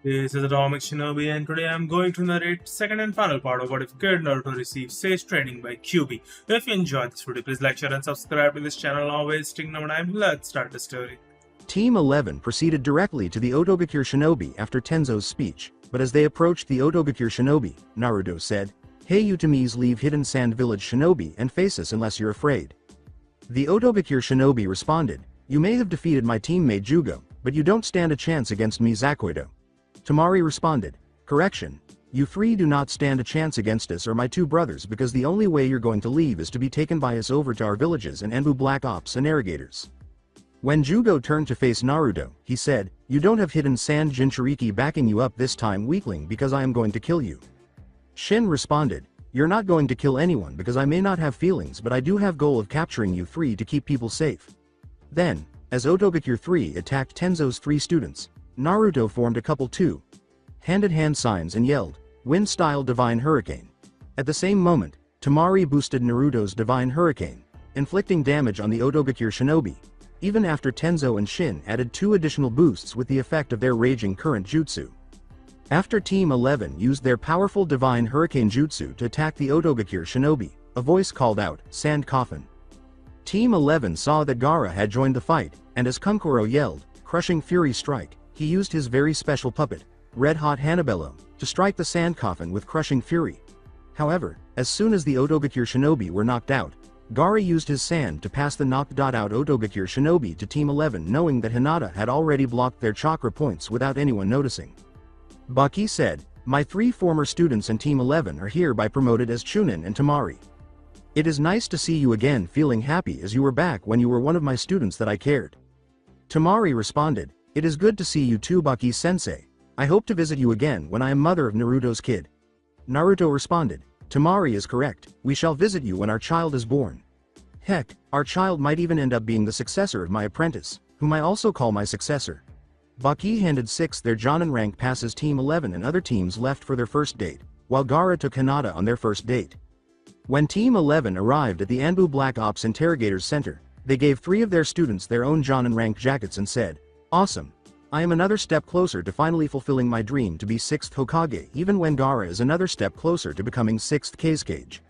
This is Atomic Shinobi, and today I'm going to narrate second and final part of What If Kid Naruto receives Sage Training by Kyuubi. If you enjoyed this video, please like, share, and subscribe to this channel. Always taking no time. Let's start the story. Team 11 proceeded directly to the Otogakure Shinobi after Tenzo's speech, but as they approached the Otogakure Shinobi, Naruto said, "Hey, you Utamis, leave Hidden Sand Village Shinobi and face us unless you're afraid." The Otogakure Shinobi responded, "You may have defeated my teammate Jugo, but you don't stand a chance against me, Zakoido." Tamari responded, "Correction. You three do not stand a chance against us or my two brothers, because the only way you're going to leave is to be taken by us over to our villages and Enbu Black Ops and Irrigators." When Jugo turned to face Naruto, he said, "You don't have Hidden Sand Jinchuriki backing you up this time, weakling, because I am going to kill you." Shin responded, "You're not going to kill anyone because I may not have feelings, but I do have goal of capturing you three to keep people safe." Then, as Otogakure 3 attacked Tenzo's three students, Naruto formed a couple two-handed hand signs and yelled, "Wind-style Divine Hurricane." At the same moment, Tamari boosted Naruto's Divine Hurricane, inflicting damage on the Otogakure Shinobi, even after Tenzo and Shin added two additional boosts with the effect of their Raging Current Jutsu. After Team 11 used their powerful Divine Hurricane Jutsu to attack the Otogakure Shinobi, a voice called out, "Sand Coffin." Team 11 saw that Gaara had joined the fight, and as Kunkuro yelled, "Crushing Fury Strike," he used his very special puppet, Red Hot Hanabello, to strike the Sand Coffin with Crushing Fury. However, as soon as the Otogakure Shinobi were knocked out, Gaara used his sand to pass the knocked-out Otogakure Shinobi to Team 11, knowing that Hinata had already blocked their chakra points without anyone noticing. Baki said, "My three former students and Team 11 are hereby promoted as Chunin and Tamari. It is nice to see you again, feeling happy as you were back when you were one of my students that I cared." Tamari responded, "It is good to see you too, Baki-sensei. I hope to visit you again when I am mother of Naruto's kid." Naruto responded, "Tamari is correct, we shall visit you when our child is born. Heck, our child might even end up being the successor of my apprentice, whom I also call my successor." Baki handed 6 their Jonin rank passes Team 11 and other teams left for their first date, while Gaara took Hinata on their first date. When Team 11 arrived at the Enbu Black Ops Interrogators Center, they gave 3 of their students their own Jonin rank jackets and said, "Awesome. I am another step closer to finally fulfilling my dream to be 6th Hokage, even when Gaara is another step closer to becoming 6th Kazekage."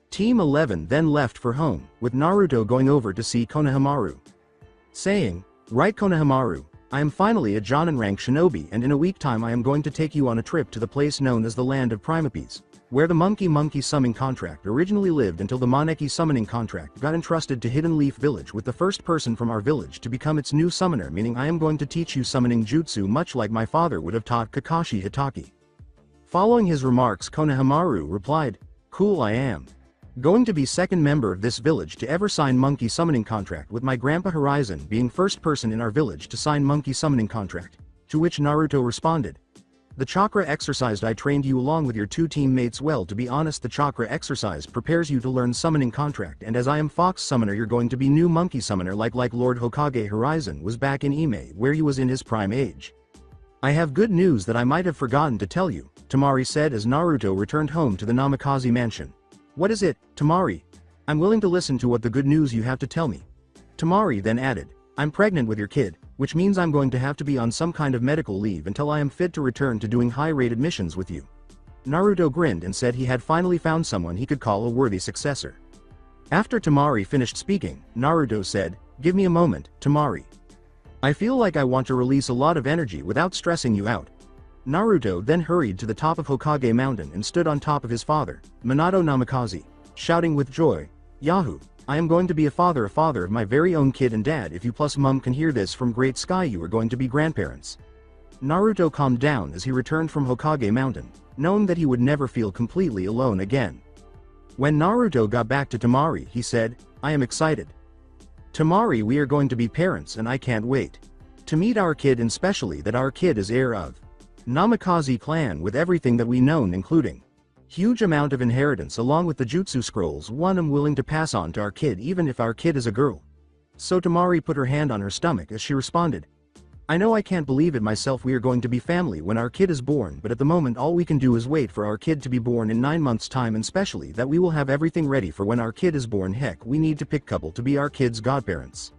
Team 11 then left for home, with Naruto going over to see Konohamaru. Saying, "Right, Konohamaru, I am finally a Jonin rank shinobi, and in a week time I am going to take you on a trip to the place known as the Land of Primapes, where the Monkey Summoning Contract originally lived until the Moneki Summoning Contract got entrusted to Hidden Leaf Village with the first person from our village to become its new summoner, meaning I am going to teach you summoning jutsu much like my father would have taught Kakashi Hitaki." Following his remarks, Konohamaru replied, "Cool, I am going to be second member of this village to ever sign Monkey Summoning Contract, with my grandpa Horizon being first person in our village to sign Monkey Summoning Contract." To which Naruto responded, "The chakra exercise I trained you along with your 2 teammates well. To be honest, the chakra exercise prepares you to learn Summoning Contract, and as I am Fox Summoner, you're going to be new Monkey Summoner like Lord Hokage Horizon was back in Ime, where he was in his prime age." "I have good news that I might have forgotten to tell you," Tamari said as Naruto returned home to the Namikaze mansion. "What is it, Tamari? I'm willing to listen to what the good news you have to tell me." Tamari then added, "I'm pregnant with your kid, which means I'm going to have to be on some kind of medical leave until I am fit to return to doing high-rated missions with you." Naruto grinned and said he had finally found someone he could call a worthy successor. After Tamari finished speaking, Naruto said, "Give me a moment, Tamari. I feel like I want to release a lot of energy without stressing you out." Naruto then hurried to the top of Hokage Mountain and stood on top of his father, Minato Namikaze, shouting with joy, "Yahoo! I am going to be a father of my very own kid, and dad, if you plus mum can hear this from Great Sky, you are going to be grandparents." Naruto calmed down as he returned from Hokage Mountain, knowing that he would never feel completely alone again. When Naruto got back to Tamari, he said, "I am excited. Tamari, we are going to be parents and I can't wait to meet our kid, and especially that our kid is heir of Namikaze clan with everything that we known, including huge amount of inheritance along with the jutsu scrolls. One I'm willing to pass on to our kid even if our kid is a girl." So Tamari put her hand on her stomach as she responded, "I know I can't believe it myself. We are going to be family when our kid is born, but at the moment all we can do is wait for our kid to be born in 9 months time, and especially that we will have everything ready for when our kid is born. Heck, we need to pick couple to be our kid's godparents."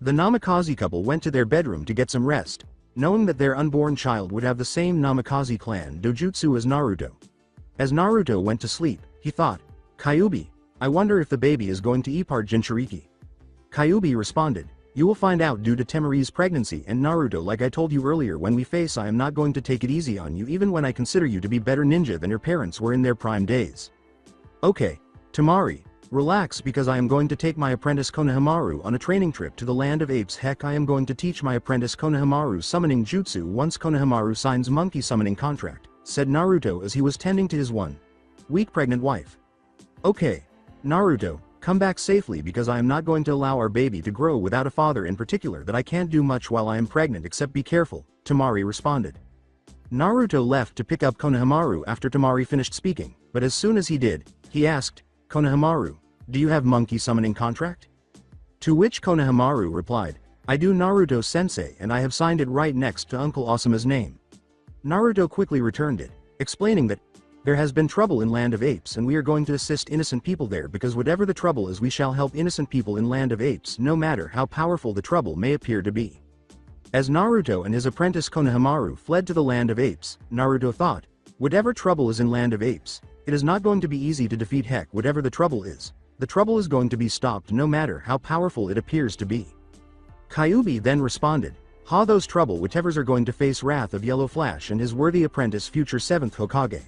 The Namikaze couple went to their bedroom to get some rest. knowing that their unborn child would have the same Namikaze clan dojutsu as Naruto. As Naruto went to sleep, he thought, Kyuubi, I wonder if the baby is going to impart Jinchuriki. Kyuubi responded, you will find out due to Temari's pregnancy and Naruto, like I told you earlier when we face, I am not going to take it easy on you even when I consider you to be better ninja than your parents were in their prime days. Okay, Temari, relax because I am going to take my apprentice Konohamaru on a training trip to the land of apes. Heck, I am going to teach my apprentice Konohamaru summoning jutsu once Konohamaru signs monkey summoning contract, said Naruto as he was tending to his 1 week pregnant wife. Okay, Naruto, come back safely because I am not going to allow our baby to grow without a father, in particular that I can't do much while I am pregnant except be careful, Temari responded. Naruto left to pick up Konohamaru after Temari finished speaking, but as soon as he did, he asked, Konohamaru, do you have monkey summoning contract? To which Konohamaru replied, I do, Naruto-sensei, and I have signed it right next to Uncle Asuma's name. Naruto quickly returned it, explaining that, there has been trouble in Land of Apes and we are going to assist innocent people there because whatever the trouble is we shall help innocent people in Land of Apes no matter how powerful the trouble may appear to be. As Naruto and his apprentice Konohamaru fled to the Land of Apes, Naruto thought, whatever trouble is in Land of Apes, it is not going to be easy to defeat. Heck, whatever the trouble is going to be stopped no matter how powerful it appears to be. Kyuubi then responded, ha, those trouble whatevers are going to face wrath of Yellow Flash and his worthy apprentice future 7th Hokage.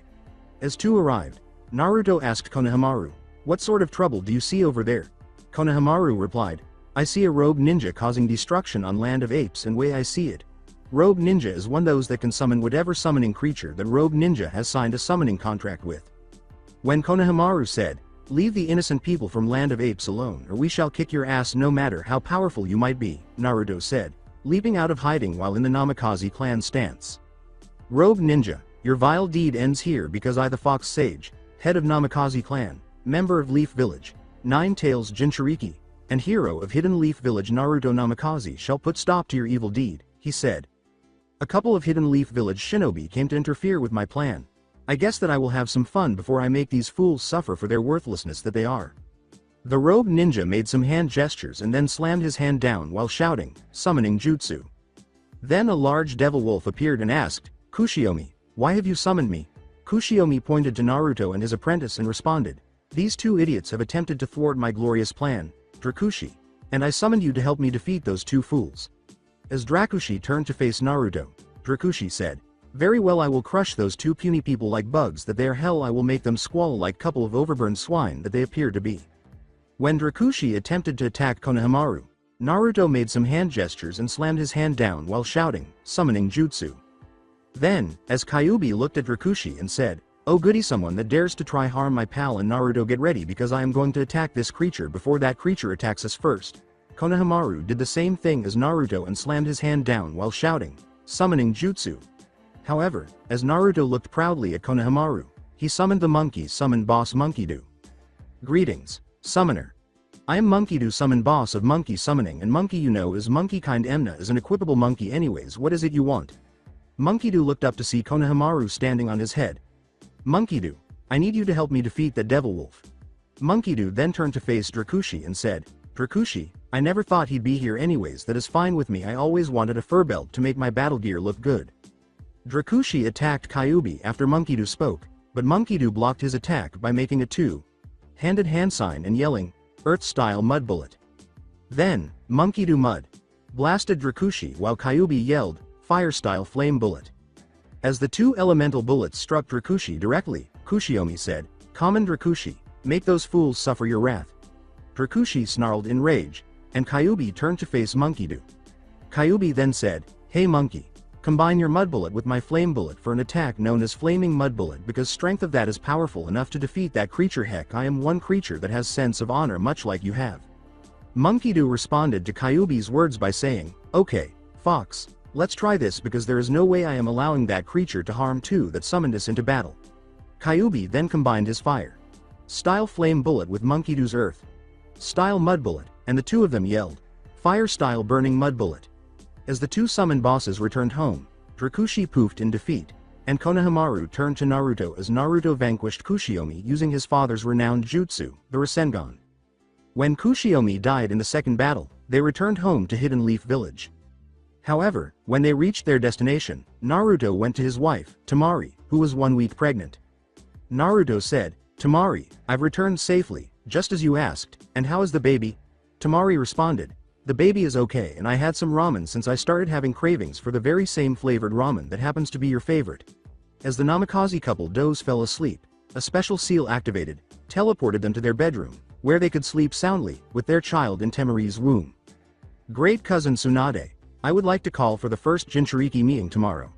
As two arrived, Naruto asked Konohamaru, what sort of trouble do you see over there? Konohamaru replied, I see a rogue ninja causing destruction on Land of Apes, and way I see it, rogue ninja is one of those that can summon whatever summoning creature that rogue ninja has signed a summoning contract with. When Konohamaru said, leave the innocent people from Land of Apes alone or we shall kick your ass no matter how powerful you might be, Naruto said, leaping out of hiding while in the Namikaze clan stance. Rogue ninja, your vile deed ends here because I, the Fox Sage, head of Namikaze clan, member of Leaf Village, 9 Tails Jinchuriki, and hero of Hidden Leaf Village Naruto Namikaze shall put stop to your evil deed, he said. A couple of Hidden Leaf Village shinobi came to interfere with my plan. I guess that I will have some fun before I make these fools suffer for their worthlessness that they are. The rogue ninja made some hand gestures and then slammed his hand down while shouting, summoning jutsu. Then a large devil wolf appeared and asked, Kushiomi, why have you summoned me? Kushiomi pointed to Naruto and his apprentice and responded, these two idiots have attempted to thwart my glorious plan, Drakushi, and I summoned you to help me defeat those two fools. As Drakushi turned to face Naruto, Drakushi said, very well, I will crush those two puny people like bugs that they are. Hell, I will make them squall like couple of overburned swine that they appear to be. When Drakushi attempted to attack Konohamaru, Naruto made some hand gestures and slammed his hand down while shouting, summoning jutsu. Then, as Kyuubi looked at Drakushi and said, oh goody, someone that dares to try harm my pal and Naruto, get ready because I am going to attack this creature before that creature attacks us first. Konohamaru did the same thing as Naruto and slammed his hand down while shouting, summoning jutsu. However, as Naruto looked proudly at Konohamaru, he summoned the monkey summon boss Monkey-Do. Greetings, summoner. I am Monkey-Do, summon boss of monkey summoning, and monkey you know is monkey kind. Emna is an equipable monkey anyways, what is it you want? Monkey-Do looked up to see Konohamaru standing on his head. Monkey-Do, I need you to help me defeat that devil wolf. Monkey-Do then turned to face Drakushi and said, Drakushi, I never thought he'd be here anyways, that is fine with me, I always wanted a fur belt to make my battle gear look good. Drakushi attacked Kyuubi after Monkey-Do spoke, but Monkey-Do blocked his attack by making a two-handed hand sign and yelling, Earth-style mud bullet. Then, Monkey-Do mud blasted Drakushi while Kyuubi yelled, Fire-style flame bullet. As the two elemental bullets struck Drakushi directly, Kushiomi said, Common Drakushi, make those fools suffer your wrath. Drakushi snarled in rage, and Kyuubi turned to face Monkey-Do. Kyuubi then said, hey monkey, combine your mud bullet with my flame bullet for an attack known as flaming mud bullet because strength of that is powerful enough to defeat that creature. Heck, I am one creature that has sense of honor much like you have. Monkey-Do responded to Kyuubi's words by saying, okay, Fox, let's try this because there is no way I am allowing that creature to harm two that summoned us into battle. Kyuubi then combined his fire-style flame bullet with Monkey-Do's earth-style mud bullet, and the two of them yelled, Fire-style burning mud bullet. As the two summoned bosses returned home, Drakushi poofed in defeat, and Konohamaru turned to Naruto as Naruto vanquished Kushiomi using his father's renowned jutsu, the Rasengan. When Kushiomi died in the second battle, they returned home to Hidden Leaf Village. However, when they reached their destination, Naruto went to his wife, Temari, who was 1 week pregnant. Naruto said, "Temari, I've returned safely, just as you asked, and how is the baby?" Temari responded, "The baby is okay and I had some ramen since I started having cravings for the very same flavored ramen that happens to be your favorite." As the Namikaze couple fell asleep, a special seal activated, teleported them to their bedroom, where they could sleep soundly, with their child in Temari's womb. Great cousin Tsunade, I would like to call for the first Jinchuriki meeting tomorrow.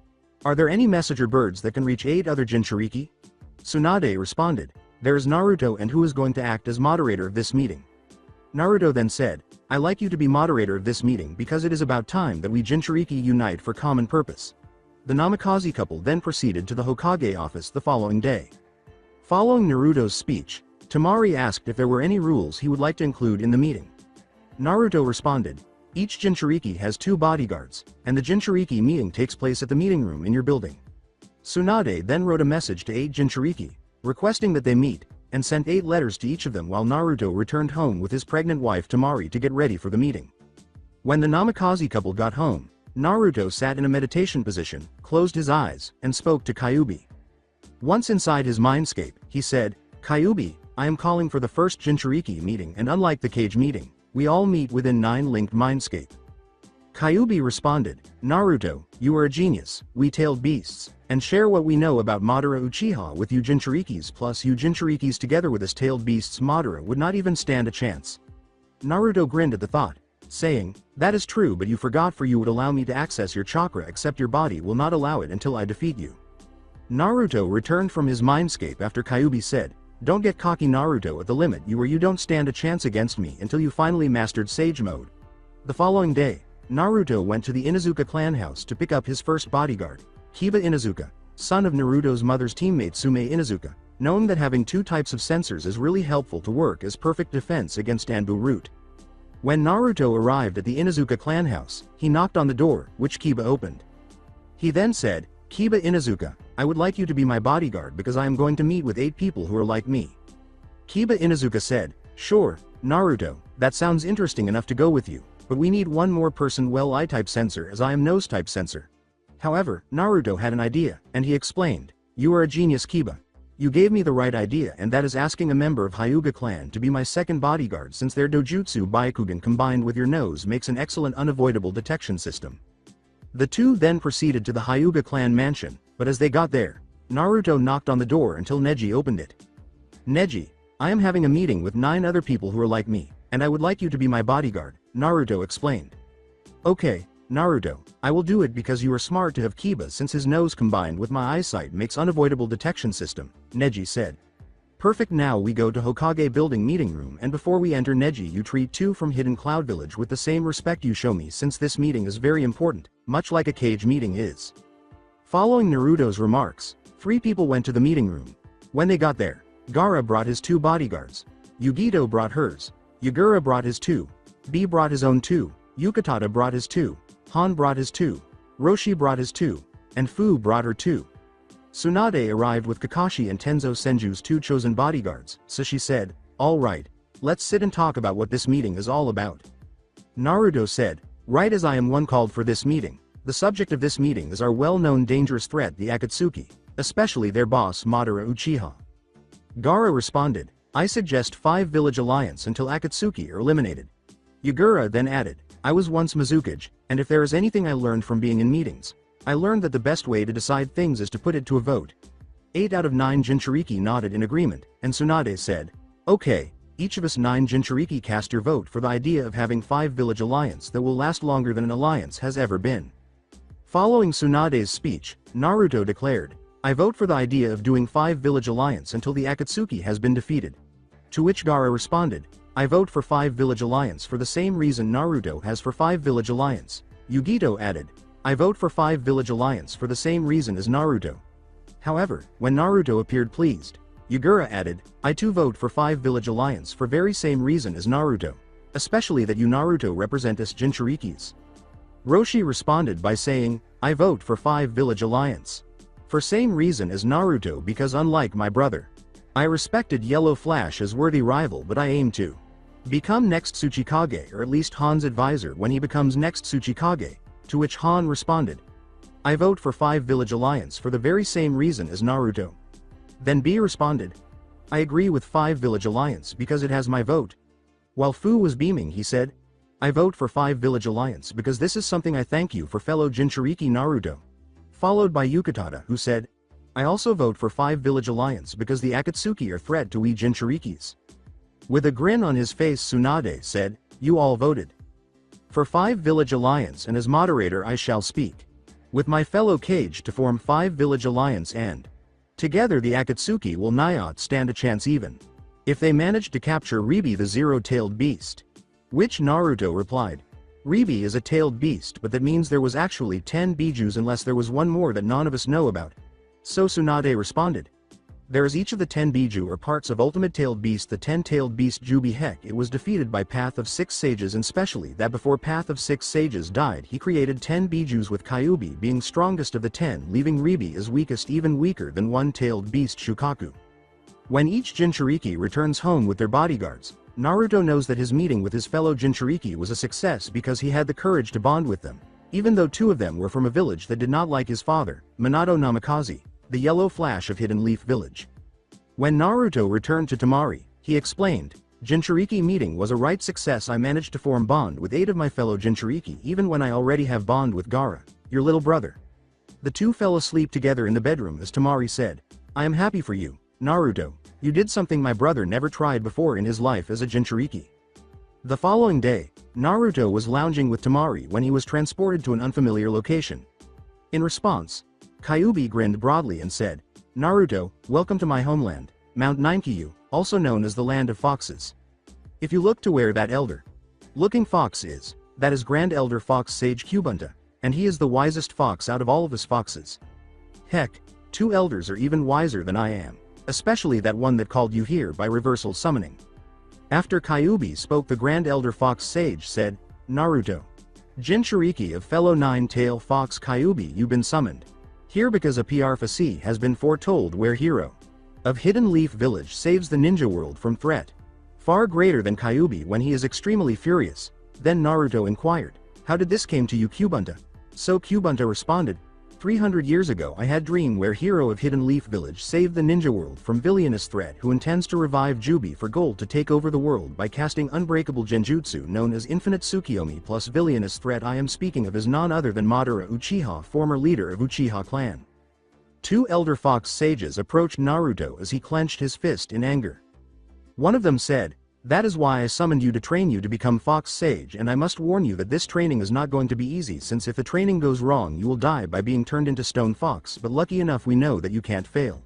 Are there any messenger birds that can reach 8 other Jinchuriki? Tsunade responded, there is Naruto and who is going to act as moderator of this meeting. Naruto then said, I like you to be moderator of this meeting because it is about time that we Jinchuriki unite for common purpose. The Namikaze couple then proceeded to the Hokage office the following day. Following Naruto's speech, Temari asked if there were any rules he would like to include in the meeting. Naruto responded, each Jinchuriki has 2 bodyguards, and the Jinchuriki meeting takes place at the meeting room in your building. Tsunade then wrote a message to 8 Jinchuriki, requesting that they meet, and sent 8 letters to each of them while Naruto returned home with his pregnant wife Temari to get ready for the meeting. When the Namikaze couple got home, Naruto sat in a meditation position, closed his eyes, and spoke to Kyuubi. Once inside his mindscape, he said, Kyuubi, I am calling for the first Jinchuriki meeting and unlike the cage meeting, we all meet within 9 linked mindscape. Kyuubi responded, Naruto, you are a genius, we tailed beasts, and share what we know about Madara Uchiha with you Jinchurikis plus you Jinchurikis together with us tailed beasts Madara would not even stand a chance. Naruto grinned at the thought, saying, that is true but you forgot for you would allow me to access your chakra except your body will not allow it until I defeat you. Naruto returned from his mindscape after Kyuubi said, don't get cocky Naruto at the limit you don't stand a chance against me until you finally mastered Sage Mode. The following day, Naruto went to the Inuzuka clan house to pick up his first bodyguard, Kiba Inuzuka, son of Naruto's mother's teammate Sume Inuzuka, knowing that having 2 types of sensors is really helpful to work as perfect defense against Anbu Root. When Naruto arrived at the Inuzuka clan house, he knocked on the door, which Kiba opened. He then said, Kiba Inuzuka, I would like you to be my bodyguard because I am going to meet with 8 people who are like me. Kiba Inuzuka said, sure, Naruto, that sounds interesting enough to go with you, but we need one more person well I-type sensor as I am nose-type sensor. However, Naruto had an idea, and he explained, you are a genius Kiba. You gave me the right idea and that is asking a member of Hyuga clan to be my second bodyguard since their dojutsu Byakugan combined with your nose makes an excellent unavoidable detection system. The 2 then proceeded to the Hyuga clan mansion, but as they got there, Naruto knocked on the door until Neji opened it. Neji, I am having a meeting with 9 other people who are like me, and I would like you to be my bodyguard, Naruto explained. Okay, Naruto, I will do it because you are smart to have Kiba since his nose combined with my eyesight makes unavoidable detection system, Neji said. Perfect, now we go to Hokage building meeting room and before we enter Neji you treat 2 from Hidden Cloud Village with the same respect you show me since this meeting is very important, much like a cage meeting is. Following Naruto's remarks, 3 people went to the meeting room. When they got there, Gaara brought his 2 bodyguards. Yugito brought hers. Yagura brought his 2. B brought his own 2. Yukatada brought his 2. Han brought his 2. Roshi brought his 2. And Fu brought her 2. Tsunade arrived with Kakashi and Tenzo Senju's 2 chosen bodyguards, so she said, alright, let's sit and talk about what this meeting is all about. Naruto said, right as I am one called for this meeting, the subject of this meeting is our well-known dangerous threat the Akatsuki, especially their boss Madara Uchiha. Gaara responded, I suggest 5 village alliance until Akatsuki are eliminated. Yagura then added, I was once Mizukage, and if there is anything I learned from being in meetings, I learned that the best way to decide things is to put it to a vote. 8 out of 9 Jinchuriki nodded in agreement, and Tsunade said, okay, each of us 9 Jinchuriki cast your vote for the idea of having 5 village alliance that will last longer than an alliance has ever been. Following Tsunade's speech, Naruto declared, I vote for the idea of doing 5 village alliance until the Akatsuki has been defeated. To which Gaara responded, I vote for 5 village alliance for the same reason Naruto has for 5 village alliance. Yugito added, I vote for 5 village alliance for the same reason as Naruto. However, when Naruto appeared pleased, Yagura added, I too vote for 5 village alliance for very same reason as Naruto, especially that you Naruto represent us Jinchurikis. Roshi responded by saying, I vote for 5 village alliance. For same reason as Naruto because unlike my brother, I respected Yellow Flash as worthy rival but I aim to become next Tsuchikage or at least Han's advisor when he becomes next Tsuchikage, to which Han responded, I vote for 5 Village Alliance for the very same reason as Naruto. Then B responded, I agree with 5 Village Alliance because it has my vote. While Fu was beaming, he said, I vote for 5 Village Alliance because this is something I thank you for, fellow Jinchuriki Naruto. Followed by Yukatada, who said, I also vote for 5 Village Alliance because the Akatsuki are threat to we Jinchurikis. With a grin on his face, Tsunade said, you all voted for 5 Village Alliance, and as moderator I shall speak with my fellow Kage to form 5 Village Alliance, and together the Akatsuki will not stand a chance even if they manage to capture Ribi the zero-tailed beast. Which Naruto replied, Ribi is a tailed beast, but that means there was actually 10 Bijus unless there was one more that none of us know about. So Tsunade responded, there is each of the 10 Biju or parts of ultimate tailed beast, the 10-tailed beast Jubi. Heck, it was defeated by Path of 6 Sages, and specially that before Path of 6 Sages died he created 10 Bijus, with Kyuubi being strongest of the 10, leaving Ribi as weakest, even weaker than one-tailed beast Shukaku. When each Jinchuriki returns home with their bodyguards, Naruto knows that his meeting with his fellow Jinchuriki was a success because he had the courage to bond with them, even though 2 of them were from a village that did not like his father, Minato Namikaze, the Yellow Flash of Hidden Leaf Village. When Naruto returned to Temari, he explained, Jinchuriki meeting was a right success. I managed to form bond with 8 of my fellow Jinchuriki even when I already have bond with Gaara, your little brother. The 2 fell asleep together in the bedroom as Temari said, I am happy for you, Naruto, you did something my brother never tried before in his life as a Jinchuriki. The following day, Naruto was lounging with Temari when he was transported to an unfamiliar location. In response, Kyuubi grinned broadly and said, Naruto, welcome to my homeland, Mount Ninkyu, also known as the Land of Foxes. If you look to where that elder-looking fox is, that is Grand Elder Fox Sage Kyubunta, and he is the wisest fox out of all of us foxes. Heck, 2 elders are even wiser than I am, especially that one that called you here by reversal summoning. After Kyuubi spoke, the Grand Elder Fox Sage said, Naruto, Jinchuriki of fellow 9-tail fox Kyuubi, you've been summoned here because a prophecy has been foretold where hero of Hidden Leaf Village saves the ninja world from threat far greater than Kyuubi when he is extremely furious. Then Naruto inquired, how did this came to you, Kyubunta? So Kyubunta responded, 300 years ago I had dream where hero of Hidden Leaf Village saved the ninja world from villainous threat who intends to revive Jubi for gold to take over the world by casting unbreakable genjutsu known as Infinite Tsukiyomi plus villainous threat I am speaking of is none other than Madara Uchiha, former leader of Uchiha clan. 2 Elder Fox Sages approached Naruto as he clenched his fist in anger. One of them said, that is why I summoned you to train you to become Fox Sage, and I must warn you that this training is not going to be easy, since if the training goes wrong you will die by being turned into Stone Fox, but lucky enough we know that you can't fail.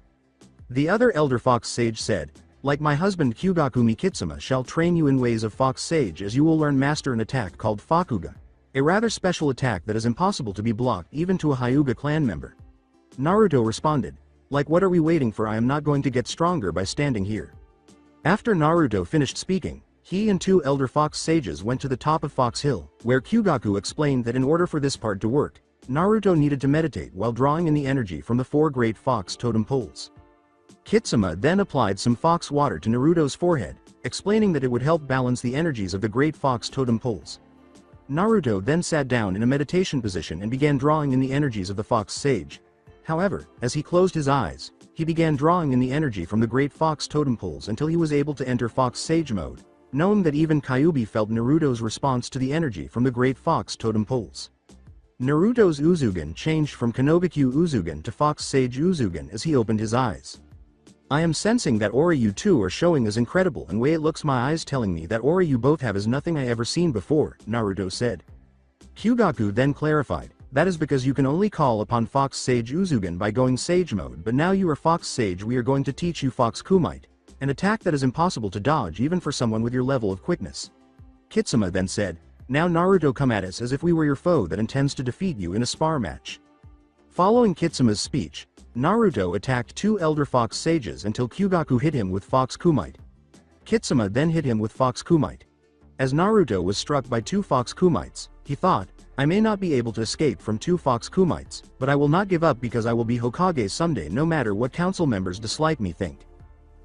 The other Elder Fox Sage said, like my husband Kyugakumi Kitsuma shall train you in ways of Fox Sage, as you will learn master an attack called Fakuga, a rather special attack that is impossible to be blocked even to a Hyuga clan member. Naruto responded, like what are we waiting for, I am not going to get stronger by standing here. After Naruto finished speaking, he and 2 Elder Fox Sages went to the top of Fox Hill, where Kyugaku explained that in order for this part to work, Naruto needed to meditate while drawing in the energy from the 4 great fox totem poles. Kitsuma then applied some fox water to Naruto's forehead, explaining that it would help balance the energies of the great fox totem poles. Naruto then sat down in a meditation position and began drawing in the energies of the Fox Sage. However, as he closed his eyes, he began drawing in the energy from the great fox totem poles until he was able to enter Fox Sage mode, knowing that even Kyuubi felt Naruto's response to the energy from the great fox totem poles. Naruto's Uzugen changed from Kanogakyu Uzugen to Fox Sage Uzugen as he opened his eyes. I am sensing that aura you 2 are showing is incredible, and way it looks my eyes telling me that aura you both have is nothing I ever seen before, Naruto said. Kyugaku then clarified, that is because you can only call upon Fox Sage Uzugen by going Sage mode, but now you are Fox Sage, we are going to teach you Fox Kumite, an attack that is impossible to dodge even for someone with your level of quickness. Kitsuma then said, now Naruto, come at us as if we were your foe that intends to defeat you in a spar match. Following Kitsuma's speech, Naruto attacked 2 Elder Fox Sages until Kyugaku hit him with Fox Kumite. Kitsuma then hit him with Fox Kumite. As Naruto was struck by 2 Fox Kumites, he thought, I may not be able to escape from 2 Fox Kumites, but I will not give up because I will be Hokage someday no matter what council members dislike me think.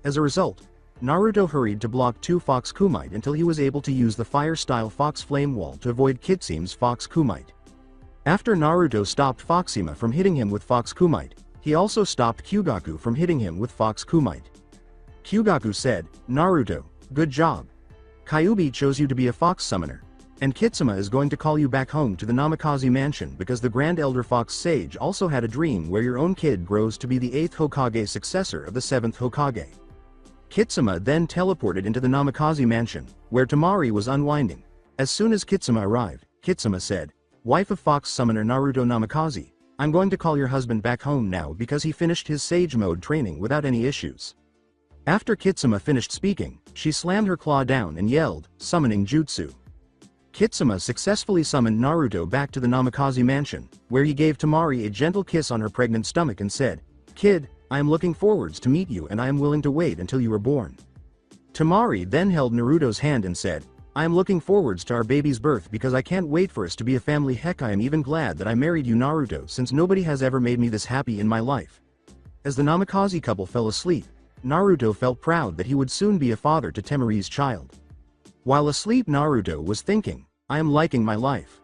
As a result, Naruto hurried to block 2 Fox Kumite until he was able to use the fire-style Fox Flame Wall to avoid Kitsume's Fox Kumite. After Naruto stopped Foxima from hitting him with Fox Kumite, he also stopped Kyugaku from hitting him with Fox Kumite. Kyugaku said, "Naruto, good job. Kyuubi chose you to be a fox summoner. And Kitsuma is going to call you back home to the Namikaze mansion because the Grand Elder Fox Sage also had a dream where your own kid grows to be the 8th Hokage successor of the 7th Hokage." Kitsuma then teleported into the Namikaze mansion, where Tamari was unwinding. As soon as Kitsuma arrived, Kitsuma said, "Wife of Fox Summoner Naruto Namikaze, I'm going to call your husband back home now because he finished his Sage Mode training without any issues." After Kitsuma finished speaking, she slammed her claw down and yelled, "Summoning Jutsu." Kitsuma successfully summoned Naruto back to the Namikaze mansion, where he gave Tamari a gentle kiss on her pregnant stomach and said, "Kid, I am looking forwards to meet you and I am willing to wait until you are born." Tamari then held Naruto's hand and said, "I am looking forwards to our baby's birth because I can't wait for us to be a family. Heck, I am even glad that I married you, Naruto, since nobody has ever made me this happy in my life." As the Namikaze couple fell asleep, Naruto felt proud that he would soon be a father to Temari's child. While asleep, Naruto was thinking, "I am liking my life.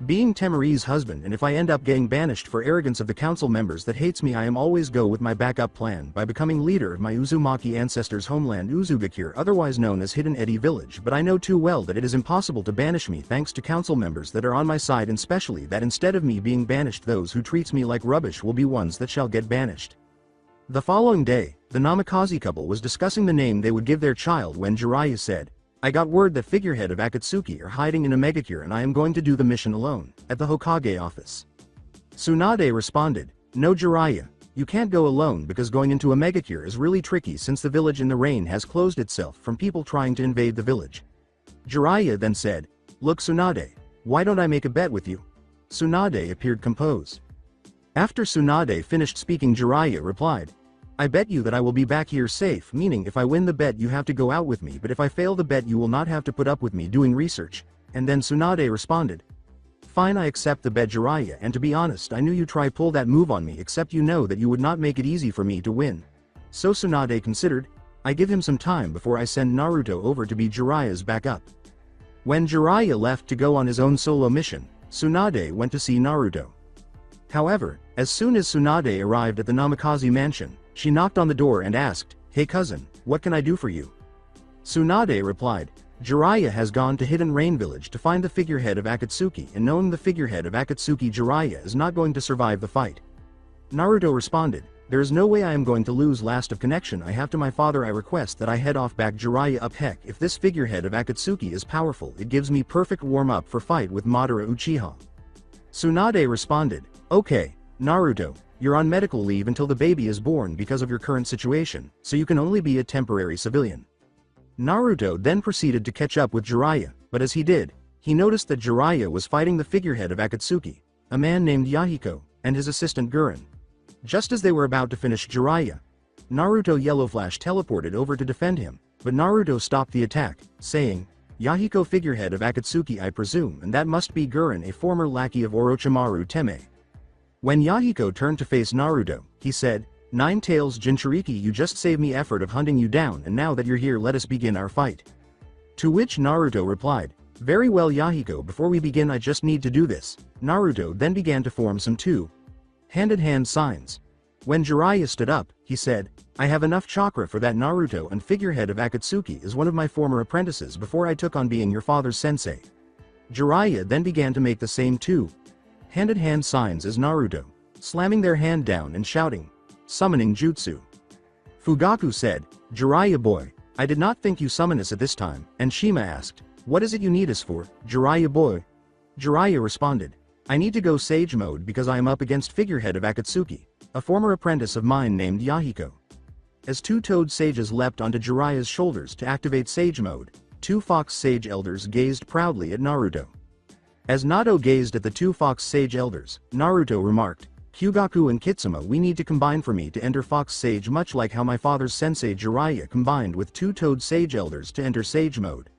Being Temari's husband, and if I end up getting banished for arrogance of the council members that hates me, I am always go with my backup plan by becoming leader of my Uzumaki ancestors' homeland Uzugakure, otherwise known as Hidden Eddy Village, but I know too well that it is impossible to banish me thanks to council members that are on my side, and specially that instead of me being banished, those who treats me like rubbish will be ones that shall get banished." The following day, the Namikaze couple was discussing the name they would give their child when Jiraiya said, "I got word that figurehead of Akatsuki are hiding in a megacure and I am going to do the mission alone, at the Hokage office." Tsunade responded, "No Jiraiya, you can't go alone because going into a megacure is really tricky since the village in the rain has closed itself from people trying to invade the village." Jiraiya then said, "Look Tsunade, why don't I make a bet with you?" Tsunade appeared composed. After Tsunade finished speaking, Jiraiya replied, "I bet you that I will be back here safe, meaning if I win the bet you have to go out with me, but if I fail the bet you will not have to put up with me doing research." And then Tsunade responded, "Fine, I accept the bet Jiraiya, and to be honest I knew you try pull that move on me, except you know that you would not make it easy for me to win." So Tsunade considered, "I give him some time before I send Naruto over to be Jiraiya's backup." When Jiraiya left to go on his own solo mission, Tsunade went to see Naruto. However, as soon as Tsunade arrived at the Namikaze mansion, she knocked on the door and asked, "Hey cousin, what can I do for you?" Tsunade replied, "Jiraiya has gone to Hidden Rain Village to find the figurehead of Akatsuki, and knowing the figurehead of Akatsuki, Jiraiya is not going to survive the fight." Naruto responded, "There is no way I am going to lose last of connection I have to my father. I request that I head off back Jiraiya up. Heck, if this figurehead of Akatsuki is powerful, it gives me perfect warm-up for fight with Madara Uchiha." Tsunade responded, "Okay, Naruto, you're on medical leave until the baby is born because of your current situation, so you can only be a temporary civilian." Naruto then proceeded to catch up with Jiraiya, but as he did, he noticed that Jiraiya was fighting the figurehead of Akatsuki, a man named Yahiko, and his assistant Gurren. Just as they were about to finish Jiraiya, Naruto Yellow Flash teleported over to defend him, but Naruto stopped the attack, saying, "Yahiko, figurehead of Akatsuki I presume, and that must be Gurren, a former lackey of Orochimaru Teme." When Yahiko turned to face Naruto, he said, "Nine Tails Jinchuriki, you just saved me effort of hunting you down, and now that you're here let us begin our fight." To which Naruto replied, "Very well Yahiko, before we begin I just need to do this." Naruto then began to form some two-handed signs. When Jiraiya stood up, he said, "I have enough chakra for that Naruto, and figurehead of Akatsuki is one of my former apprentices before I took on being your father's sensei." Jiraiya then began to make the same two-handed signs as Naruto, slamming their hand down and shouting, "Summoning Jutsu." Fugaku said, "Jiraiya boy, I did not think you summon us at this time," and Shima asked, "What is it you need us for, Jiraiya boy?" Jiraiya responded, "I need to go Sage Mode because I am up against figurehead of Akatsuki, a former apprentice of mine named Yahiko." As two Toad Sages leapt onto Jiraiya's shoulders to activate Sage Mode, two Fox Sage Elders gazed proudly at Naruto. As Nato gazed at the two Fox Sage Elders, Naruto remarked, "Kyugaku and Kitsuma, we need to combine for me to enter Fox Sage, much like how my father's sensei Jiraiya combined with two Toad Sage Elders to enter Sage Mode."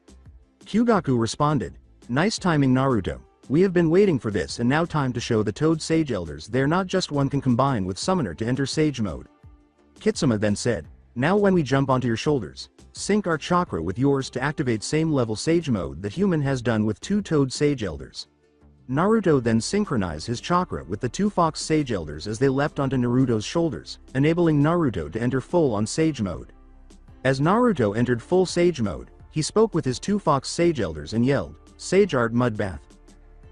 Kyugaku responded, "Nice timing Naruto, we have been waiting for this, and now time to show the Toad Sage Elders they're not just one can combine with Summoner to enter Sage Mode." Kitsuma then said, "Now when we jump onto your shoulders, sync our chakra with yours to activate same level Sage Mode that human has done with two Toad Sage Elders." Naruto then synchronized his chakra with the two Fox Sage Elders as they leapt onto Naruto's shoulders, enabling Naruto to enter full-on Sage mode. As Naruto entered full Sage mode, he spoke with his two Fox Sage Elders and yelled, "Sage Art Mud Bath."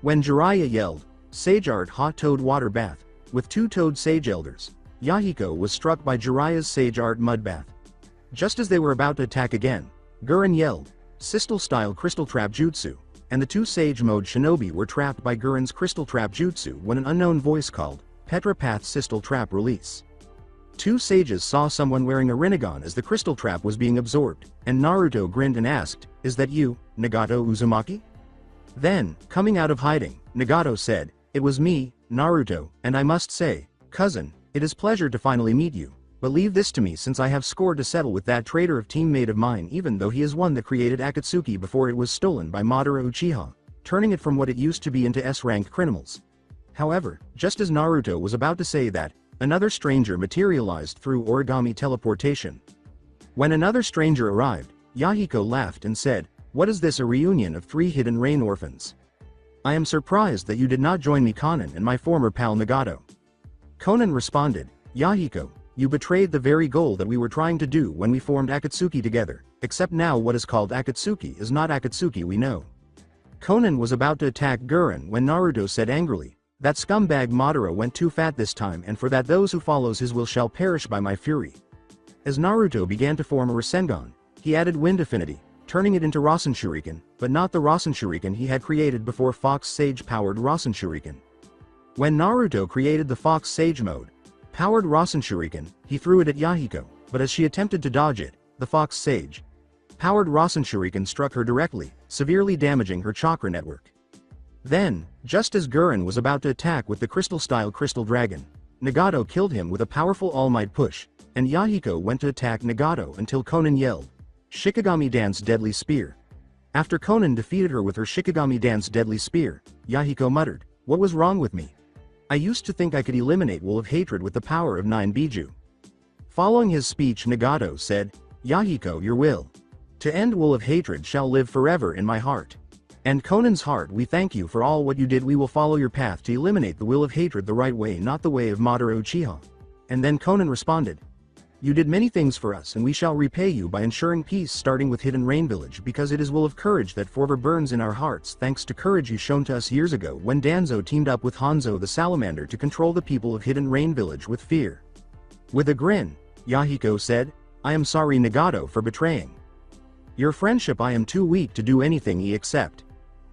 When Jiraiya yelled, "Sage Art Hot Toad Water Bath," with two Toad Sage Elders, Yahiko was struck by Jiraiya's Sage Art Mud Bath. Just as they were about to attack again, Gurren yelled, "System-style Crystal Trap Jutsu," and the two Sage Mode Shinobi were trapped by Gurren's Crystal Trap Jutsu when an unknown voice called, "Petrapath System Trap Release." Two sages saw someone wearing a Rinnegan as the crystal trap was being absorbed, and Naruto grinned and asked, "Is that you, Nagato Uzumaki?" Then, coming out of hiding, Nagato said, "It was me, Naruto, and I must say, cousin, it is pleasure to finally meet you, but leave this to me since I have scored to settle with that traitor of teammate of mine even though he is one that created Akatsuki before it was stolen by Madara Uchiha, turning it from what it used to be into S-rank criminals." However, just as Naruto was about to say that, another stranger materialized through origami teleportation. When another stranger arrived, Yahiko laughed and said, "What is this, a reunion of 3 hidden rain orphans? I am surprised that you did not join me, Conan and my former pal Nagato." Conan responded, "Yahiko, you betrayed the very goal that we were trying to do when we formed Akatsuki together, except now what is called Akatsuki is not Akatsuki we know." Conan was about to attack Gurren when Naruto said angrily, "That scumbag Madara went too fat this time, and for that those who follows his will shall perish by my fury." As Naruto began to form a Rasengan, he added Wind Affinity, turning it into Rasen Shuriken, but not the Rasen Shuriken he had created before Fox Sage-powered Rasen Shuriken. When Naruto created the Fox Sage mode, powered Rasen Shuriken, he threw it at Yahiko, but as she attempted to dodge it, the Fox Sage powered Rasen Shuriken struck her directly, severely damaging her chakra network. Then, just as Gurren was about to attack with the crystal-style Crystal Dragon, Nagato killed him with a powerful All Might push, and Yahiko went to attack Nagato until Conan yelled, "Shikigami Dance Deadly Spear." After Conan defeated her with her Shikigami Dance Deadly Spear, Yahiko muttered, "What was wrong with me? I used to think I could eliminate Will of Hatred with the power of 9 Biju." Following his speech, Nagato said, "Yahiko, your will to end Will of Hatred shall live forever in my heart. And Conan's heart, we thank you for all what you did. We will follow your path to eliminate the Will of Hatred the right way, not the way of Madara Uchiha." And then Conan responded, "You did many things for us and we shall repay you by ensuring peace, starting with Hidden Rain Village, because it is will of courage that forever burns in our hearts, thanks to courage you shown to us years ago when Danzo teamed up with Hanzo the Salamander to control the people of Hidden Rain Village with fear." With a grin, Yahiko said, "I am sorry, Nagato, for betraying your friendship. I am too weak to do anything except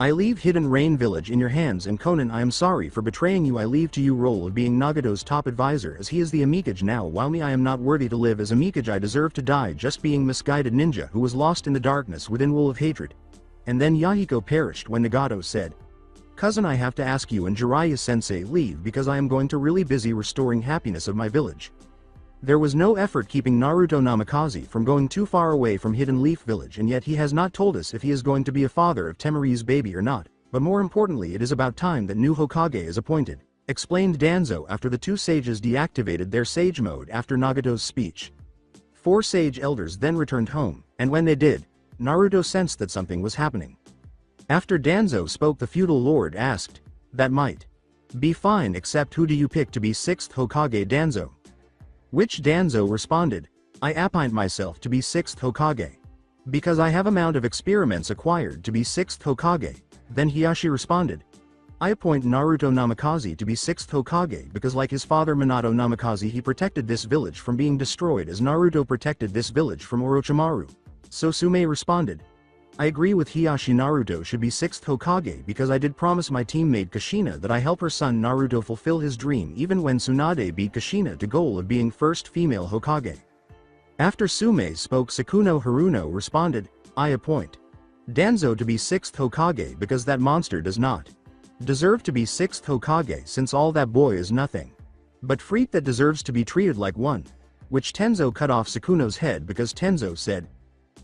I leave Hidden Rain Village in your hands, and Conan, I am sorry for betraying you. I leave to you role of being Nagato's top advisor, as he is the Amikage now, while me, I am not worthy to live as Amikage. I deserve to die just being misguided ninja who was lost in the darkness within Will of Hatred." And then Yahiko perished when Nagato said, "Cousin, I have to ask you and Jiraiya-sensei leave because I am going to really busy restoring happiness of my village." There was no effort keeping Naruto Namikaze from going too far away from Hidden Leaf Village, and yet he has not told us if he is going to be a father of Temari's baby or not, but more importantly, it is about time that new Hokage is appointed, explained Danzo after the two sages deactivated their Sage mode after Nagato's speech. 4 Sage Elders then returned home, and when they did, Naruto sensed that something was happening. After Danzo spoke, the feudal lord asked, "That might be fine, except who do you pick to be 6th Hokage, Danzo?" Which Danzo responded, "I appoint myself to be 6th Hokage, because I have amount of experiments acquired to be 6th Hokage." Then Hiyashi responded, "I appoint Naruto Namikaze to be 6th Hokage because like his father Minato Namikaze he protected this village from being destroyed as Naruto protected this village from Orochimaru." So Sume responded, "I agree with Hiyashi. Naruto should be 6th Hokage because I did promise my teammate Kushina that I help her son Naruto fulfill his dream even when Tsunade beat Kushina to goal of being first female Hokage." After Sume spoke, Sekuno Haruno responded, "I appoint Danzo to be 6th Hokage because that monster does not deserve to be 6th Hokage since all that boy is nothing but freak that deserves to be treated like one." Which Tenzo cut off Sekuno's head because Tenzo said,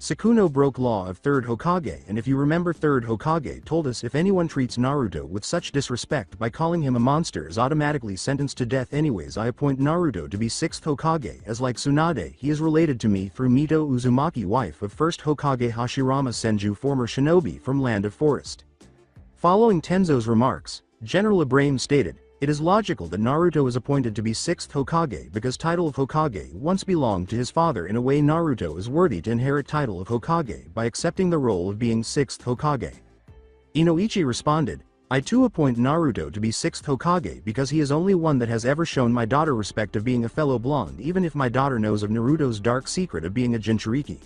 "Sekuno broke law of 3rd Hokage, and if you remember 3rd Hokage told us if anyone treats Naruto with such disrespect by calling him a monster is automatically sentenced to death. Anyways, I appoint Naruto to be 6th Hokage as like Tsunade he is related to me through Mito Uzumaki, wife of 1st Hokage Hashirama Senju, former shinobi from Land of Forest." Following Tenzo's remarks, General Ibrahim stated, "It is logical that Naruto is appointed to be 6th Hokage because title of Hokage once belonged to his father. In a way, Naruto is worthy to inherit title of Hokage by accepting the role of being 6th Hokage." Inoichi responded, "I too appoint Naruto to be 6th Hokage because he is only one that has ever shown my daughter respect of being a fellow blonde, even if my daughter knows of Naruto's dark secret of being a Jinchuriki."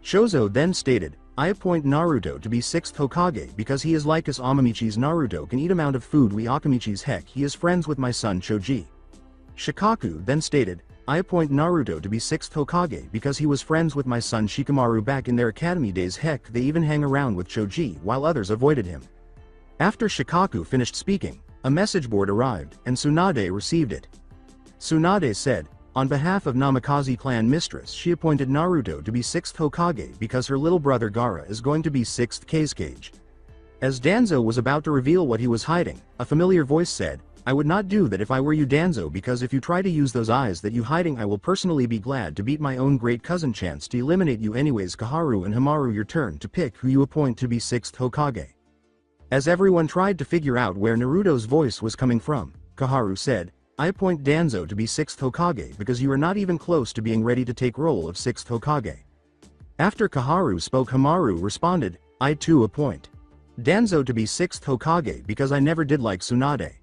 Shozo then stated, "I appoint Naruto to be 6th Hokage because he is like us Amamichi's Naruto can eat amount of food we Akamichi's heck he is friends with my son Choji." Shikaku then stated, "I appoint Naruto to be 6th Hokage because he was friends with my son Shikamaru back in their academy days, heck they even hang around with Choji while others avoided him." After Shikaku finished speaking, a message board arrived and Tsunade received it. Tsunade said, "On behalf of Namikaze clan mistress, she appointed Naruto to be 6th Hokage because her little brother Gaara is going to be 6th Kazekage." As Danzo was about to reveal what he was hiding, a familiar voice said, "I would not do that if I were you, Danzo, because if you try to use those eyes that you hiding, I will personally be glad to beat my own great cousin chance to eliminate you anyways. Kaharu and Hamaru, your turn to pick who you appoint to be 6th Hokage." As everyone tried to figure out where Naruto's voice was coming from, Kaharu said, "I appoint Danzo to be 6th Hokage because you are not even close to being ready to take role of 6th Hokage." After Kaharu spoke, Hamaru responded, "I too appoint Danzo to be 6th Hokage because I never did like Tsunade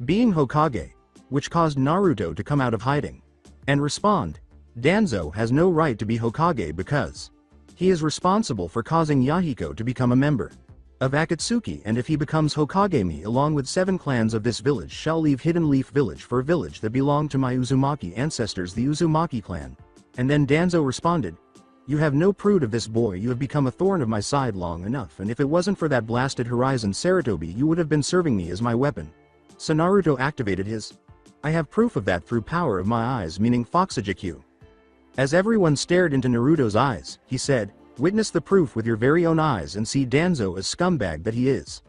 being Hokage, which caused Naruto to come out of hiding and respond, Danzo has no right to be Hokage because he is responsible for causing Yahiko to become a member of Akatsuki, and if he becomes Hokage, me along with 7 clans of this village shall leave Hidden Leaf Village for a village that belonged to my Uzumaki ancestors, the Uzumaki clan." And then Danzo responded, "You have no prude of this boy, you have become a thorn of my side long enough, and if it wasn't for that blasted Horizon Saratobi you would have been serving me as my weapon." So Naruto activated his "I have proof of that through power of my eyes," meaning Foxajaku. As everyone stared into Naruto's eyes, he said, "Witness the proof with your very own eyes and see Danzo as scumbag that he is."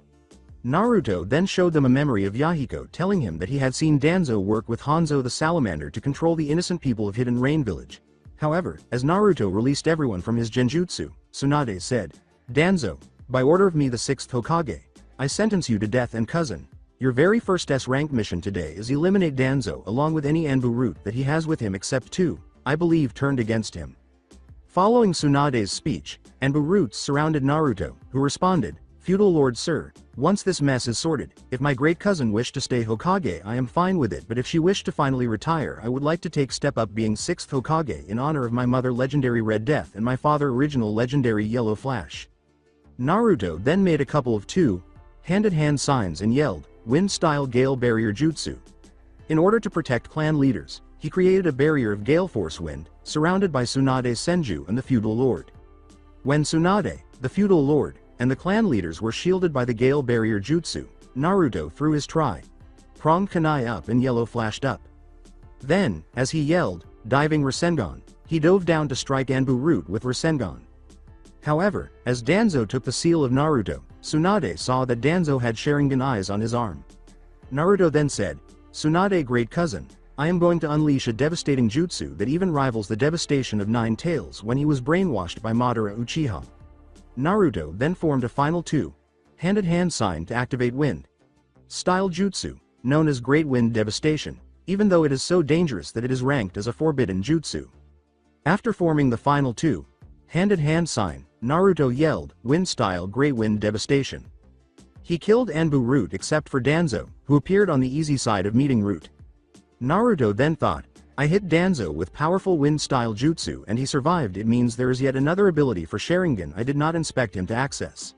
Naruto then showed them a memory of Yahiko telling him that he had seen Danzo work with Hanzo the Salamander to control the innocent people of Hidden Rain Village. However, as Naruto released everyone from his genjutsu, Tsunade said, "Danzo, by order of me the 6th Hokage, I sentence you to death, and cousin, your very first S-rank mission today is eliminate Danzo along with any Anbu root that he has with him except 2, I believe, turned against him." Following Tsunade's speech, Anbu roots surrounded Naruto, who responded, "Feudal Lord Sir, once this mess is sorted, if my great cousin wished to stay Hokage I am fine with it, but if she wished to finally retire I would like to take step up being 6th Hokage in honor of my mother legendary Red Death and my father original legendary Yellow Flash." Naruto then made a couple of 2-handed hand signs and yelled, "Wind-style Gale Barrier Jutsu." In order to protect clan leaders, he created a barrier of Gale Force Wind, surrounded by Tsunade's Senju and the Feudal Lord. When Tsunade, the Feudal Lord, and the clan leaders were shielded by the Gale Barrier Jutsu, Naruto threw his pronged kunai up and yellow flashed up. Then, as he yelled, diving Rasengan, he dove down to strike Anbu root with Rasengan. However, as Danzo took the seal of Naruto, Tsunade saw that Danzo had Sharingan eyes on his arm. Naruto then said, "Tsunade, great cousin, I am going to unleash a devastating jutsu that even rivals the devastation of Nine Tails when he was brainwashed by Madara Uchiha." Naruto then formed a final 2-handed hand sign to activate wind-style jutsu, known as Great Wind Devastation, even though it is so dangerous that it is ranked as a forbidden jutsu. After forming the final 2-handed hand sign, Naruto yelled, "Wind-style Great Wind Devastation." He killed Anbu root except for Danzo, who appeared on the easy side of meeting root. Naruto then thought, "I hit Danzo with powerful wind-style jutsu and he survived, it means there is yet another ability for Sharingan I did not expect him to access."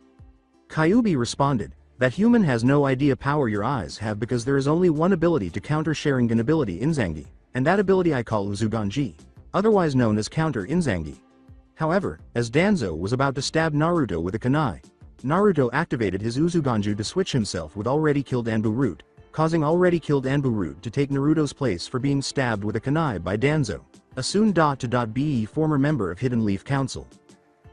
Kyuubi responded, "That human has no idea power your eyes have because there is only one ability to counter Sharingan ability Inzangi, and that ability I call Uzuganji, otherwise known as counter Inzangi." However, as Danzo was about to stab Naruto with a kunai, Naruto activated his Uzuganju to switch himself with already killed Anbu root, causing already killed Anbu root to take Naruto's place for being stabbed with a kunai by Danzo, a soon-to-be former member of Hidden Leaf Council.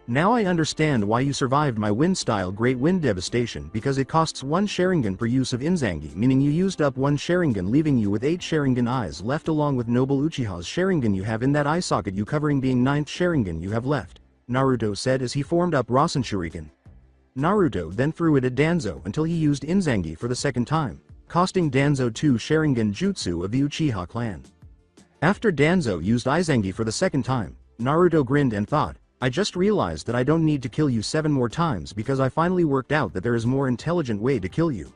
"Now I understand why you survived my wind-style Great Wind Devastation, because it costs 1 Sharingan per use of Inzangi, meaning you used up 1 Sharingan, leaving you with 8 Sharingan eyes left along with Noble Uchiha's Sharingan you have in that eye socket you covering being 9th Sharingan you have left," Naruto said as he formed up Rasen Shuriken. Naruto then threw it at Danzo until he used Inzangi for the second time, costing Danzo 2 Sharingan Jutsu of the Uchiha clan. After Danzo used Izangi for the second time, Naruto grinned and thought, I just realized that I don't need to kill you 7 more times because I finally worked out that there is a more intelligent way to kill you.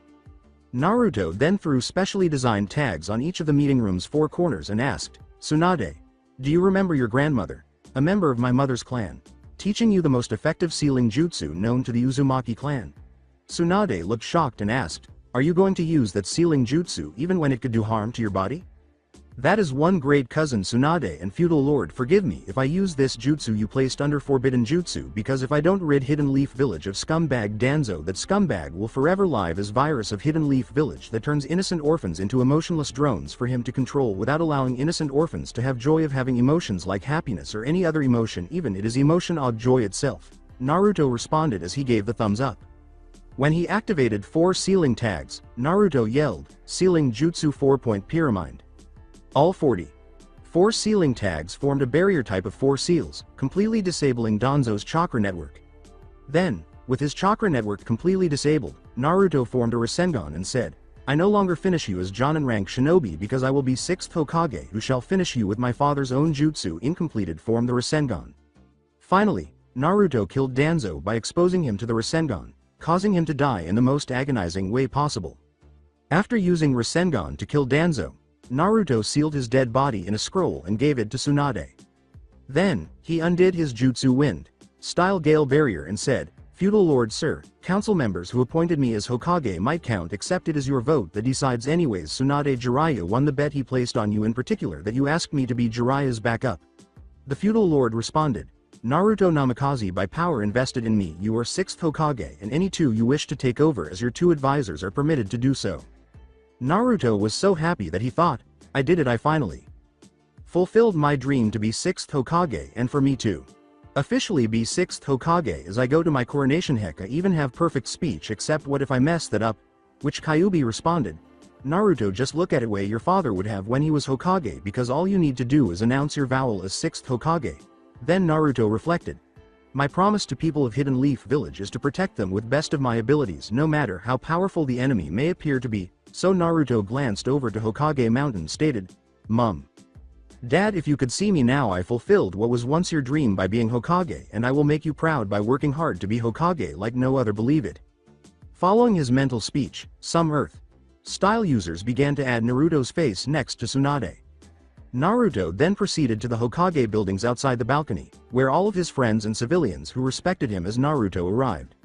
Naruto then threw specially designed tags on each of the meeting room's 4 corners and asked, Tsunade, do you remember your grandmother, a member of my mother's clan, teaching you the most effective sealing jutsu known to the Uzumaki clan? Tsunade looked shocked and asked, are you going to use that sealing jutsu even when it could do harm to your body? That is one great cousin Tsunade and feudal lord, forgive me if I use this jutsu you placed under forbidden jutsu, because if I don't rid Hidden Leaf Village of scumbag Danzo, that scumbag will forever live as virus of Hidden Leaf Village that turns innocent orphans into emotionless drones for him to control without allowing innocent orphans to have joy of having emotions like happiness or any other emotion, even it is emotion of joy itself. Naruto responded as he gave the thumbs up. When he activated 4 sealing tags, Naruto yelled, sealing jutsu 4-point pyramid. All 4 sealing tags formed a barrier type of 4 seals, completely disabling Danzo's chakra network. Then, with his chakra network completely disabled, Naruto formed a Rasengan and said, I no longer finish you as Jonin rank shinobi because I will be 6th Hokage who shall finish you with my father's own jutsu incompleted form, the Rasengan. Finally, Naruto killed Danzo by exposing him to the Rasengan, causing him to die in the most agonizing way possible. After using Rasengan to kill Danzo, Naruto sealed his dead body in a scroll and gave it to Tsunade. Then, he undid his jutsu wind style Gale barrier and said, Feudal Lord Sir, council members who appointed me as Hokage might count, except it is your vote that decides anyways. Tsunade Jiraiya won the bet he placed on you, in particular that you asked me to be Jiraiya's backup. The feudal lord responded, Naruto Namikaze, by power invested in me you are 6th Hokage, and any 2 you wish to take over as your 2 advisors are permitted to do so. Naruto was so happy that he thought, I did it, I finally fulfilled my dream to be 6th Hokage, and for me to officially be 6th Hokage as I go to my coronation, heck I even have perfect speech, except what if I mess that up? Which Kyuubi responded, Naruto, just look at it way your father would have when he was Hokage, because all you need to do is announce your vowel as 6th Hokage. Then Naruto reflected, my promise to people of Hidden Leaf Village is to protect them with best of my abilities no matter how powerful the enemy may appear to be. So Naruto glanced over to Hokage Mountain stated, Mum. Dad, if you could see me now, I fulfilled what was once your dream by being Hokage, and I will make you proud by working hard to be Hokage like no other, believe it. Following his mental speech, some Earth style users began to add Naruto's face next to Tsunade. Naruto then proceeded to the Hokage buildings outside the balcony, where all of his friends and civilians who respected him as Naruto arrived.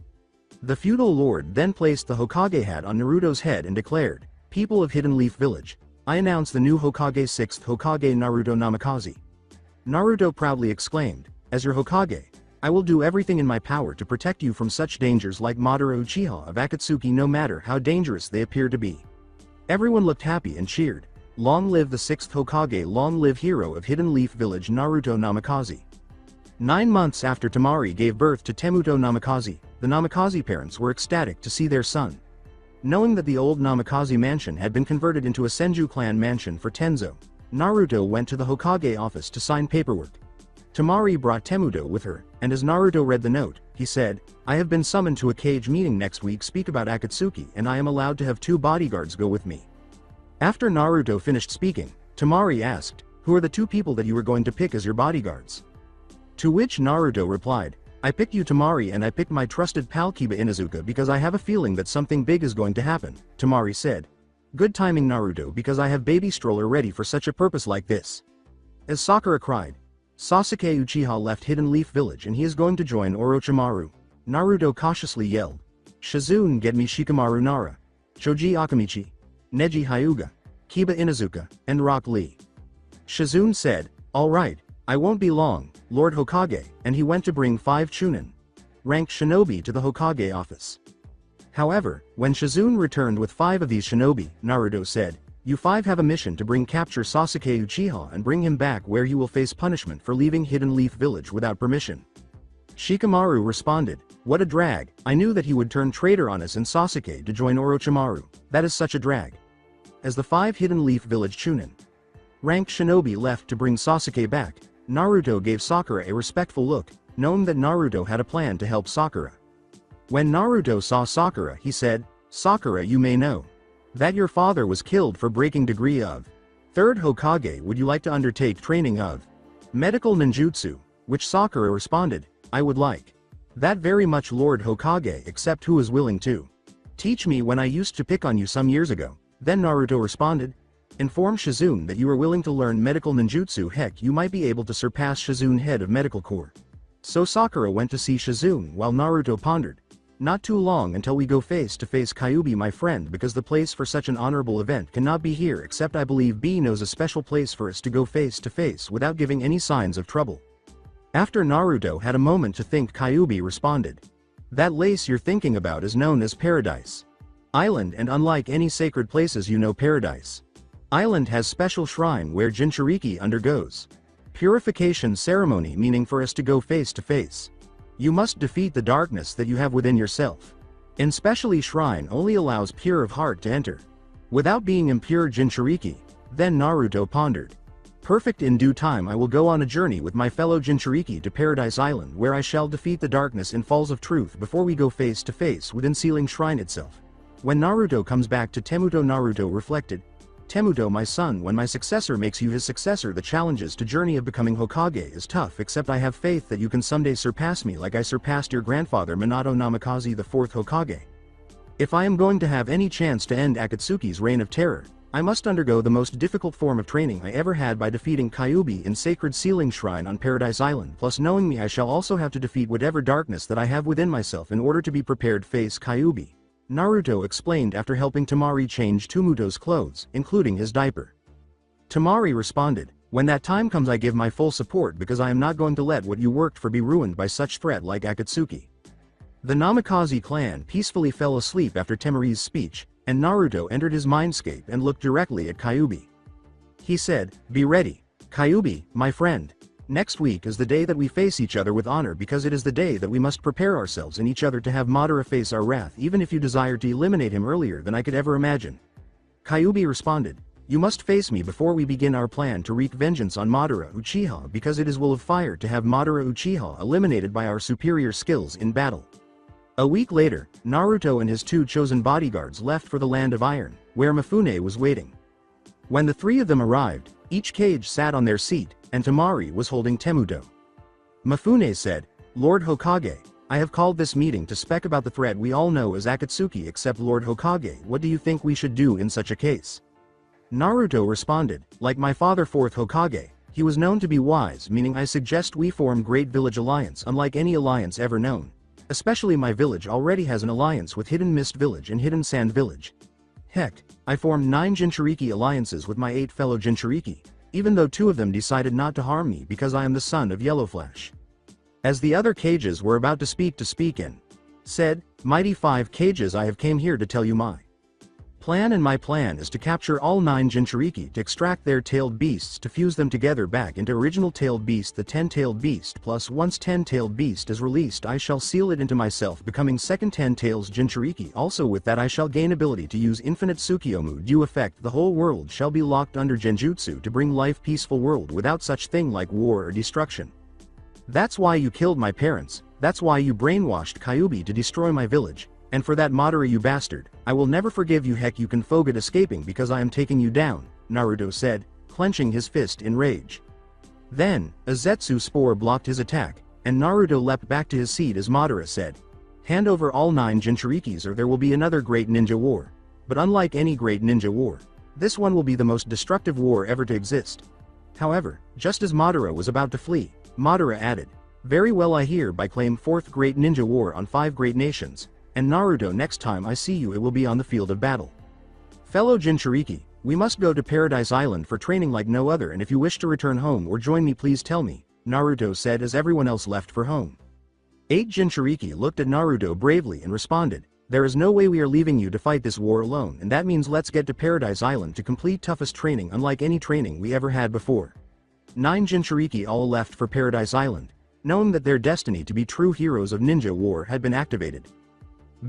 The feudal lord then placed the Hokage hat on Naruto's head and declared, People of Hidden Leaf Village, I announce the new Hokage, 6th Hokage Naruto Namikaze. Naruto proudly exclaimed, as your Hokage, I will do everything in my power to protect you from such dangers like Madara Uchiha of Akatsuki, no matter how dangerous they appear to be. Everyone looked happy and cheered, long live the 6th Hokage, long live hero of Hidden Leaf Village Naruto Namikaze. 9 months after Temari gave birth to Temuto Namikaze, the Namikaze parents were ecstatic to see their son. Knowing that the old Namikaze mansion had been converted into a Senju clan mansion for Tenzo, Naruto went to the Hokage office to sign paperwork. Temari brought Temuto with her, and as Naruto read the note, he said, I have been summoned to a cage meeting next week, speak about Akatsuki, and I am allowed to have 2 bodyguards go with me. After Naruto finished speaking, Temari asked, who are the 2 people that you were going to pick as your bodyguards? To which Naruto replied, I picked you Temari, and I picked my trusted pal Kiba Inuzuka because I have a feeling that something big is going to happen. Temari said, good timing Naruto, because I have baby stroller ready for such a purpose like this. As Sakura cried, Sasuke Uchiha left Hidden Leaf Village and he is going to join Orochimaru. Naruto cautiously yelled, Shizune get me Shikamaru Nara, Choji Akamichi, Neji Hyuga, Kiba Inuzuka, and Rock Lee. Shizune said, alright, I won't be long, Lord Hokage, and he went to bring 5 Chunin ranked shinobi to the Hokage office. However, when Shizune returned with 5 of these shinobi, Naruto said, you 5 have a mission to capture Sasuke Uchiha and bring him back, where he will face punishment for leaving Hidden Leaf Village without permission. Shikamaru responded, what a drag, I knew that he would turn traitor on us and Sasuke to join Orochimaru, that is such a drag. As the 5 Hidden Leaf Village Chunin ranked shinobi left to bring Sasuke back, Naruto gave Sakura a respectful look, knowing that Naruto had a plan to help Sakura. When Naruto saw Sakura, he said, "Sakura, you may know that your father was killed for breaking degree of third Hokage. Would you like to undertake training of medical ninjutsu?" Which Sakura responded, "I would like that very much, Lord Hokage, except who is willing to teach me when I used to pick on you some years ago." Then Naruto responded, "Inform Shizune that you are willing to learn medical ninjutsu. Heck, you might be able to surpass Shizune, head of medical corps." So Sakura went to see Shizune while Naruto pondered, "Not too long until we go face to face, Kyuubi my friend, because the place for such an honorable event cannot be here, except I believe B knows a special place for us to go face to face without giving any signs of trouble." After Naruto had a moment to think, Kyuubi responded, "That place you're thinking about is known as Paradise Island, and unlike any sacred places you know, Paradise Island has special shrine where Jinchuriki undergoes purification ceremony, meaning for us to go face to face, you must defeat the darkness that you have within yourself. And specially shrine only allows pure of heart to enter, without being impure Jinchuriki." Then Naruto pondered, "Perfect, in due time I will go on a journey with my fellow Jinchuriki to Paradise Island, where I shall defeat the darkness in Falls of Truth before we go face to face within Sealing Shrine itself." When Naruto comes back to Temuto, Naruto reflected, "Temuto my son, when my successor makes you his successor, the challenges to journey of becoming Hokage is tough, except I have faith that you can someday surpass me like I surpassed your grandfather Minato Namikaze, the fourth Hokage. If I am going to have any chance to end Akatsuki's reign of terror, I must undergo the most difficult form of training I ever had by defeating Kyuubi in Sacred Sealing Shrine on Paradise Island, plus knowing me I shall also have to defeat whatever darkness that I have within myself in order to be prepared face Kyuubi," Naruto explained after helping Temari change Tumuto's clothes, including his diaper. Temari responded, "When that time comes I give my full support, because I am not going to let what you worked for be ruined by such threat like Akatsuki." The Namikaze clan peacefully fell asleep after Temari's speech, and Naruto entered his mindscape and looked directly at Kyuubi. He said, "Be ready, Kyuubi, my friend. Next week is the day that we face each other with honor, because it is the day that we must prepare ourselves and each other to have Madara face our wrath, even if you desire to eliminate him earlier than I could ever imagine." Kyuubi responded, "You must face me before we begin our plan to wreak vengeance on Madara Uchiha, because it is will of fire to have Madara Uchiha eliminated by our superior skills in battle." A week later, Naruto and his two chosen bodyguards left for the Land of Iron, where Mifune was waiting. When the three of them arrived, each cage sat on their seat, and Temari was holding Temuto. Mifune said, "Lord Hokage, I have called this meeting to speak about the threat we all know as Akatsuki, except Lord Hokage, what do you think we should do in such a case?" Naruto responded, "Like my father fourth Hokage, he was known to be wise, meaning I suggest we form Great Village Alliance unlike any alliance ever known. Especially my village already has an alliance with Hidden Mist Village and Hidden Sand Village. Heck, I formed 9 Jinchuriki alliances with my 8 fellow Jinchuriki, even though 2 of them decided not to harm me because I am the son of Yellow Flash." As the other cages were about to speak in, said, "Mighty 5 cages, I have came here to tell you my plan, and my plan is to capture all 9 Jinchuriki, to extract their tailed beasts, to fuse them together back into original tailed beast, the 10-tailed beast, plus once 10-tailed beast is released I shall seal it into myself, becoming second 10 tails Jinchuriki. Also with that I shall gain ability to use infinite Tsukiyomu due effect, the whole world shall be locked under Genjutsu to bring life peaceful world without such thing like war or destruction. That's why you killed my parents, that's why you brainwashed Kyuubi to destroy my village, and for that Madara you bastard, I will never forgive you. Heck, you can forget escaping because I am taking you down," Naruto said, clenching his fist in rage. Then, a Zetsu spore blocked his attack, and Naruto leapt back to his seat as Madara said, "Hand over all 9 Jinchurikis or there will be another great ninja war. But unlike any great ninja war, this one will be the most destructive war ever to exist." However, just as Madara was about to flee, Madara added, "Very well, I hereby claim 4th Great Ninja War on 5 great nations. And Naruto, next time I see you it will be on the field of battle. Fellow Jinchuriki, we must go to Paradise Island for training like no other, and if you wish to return home or join me please tell me," Naruto said as everyone else left for home. 8 Jinchuriki looked at Naruto bravely and responded, "There is no way we are leaving you to fight this war alone, and that means let's get to Paradise Island to complete toughest training unlike any training we ever had before." 9 Jinchuriki all left for Paradise Island, knowing that their destiny to be true heroes of ninja war had been activated.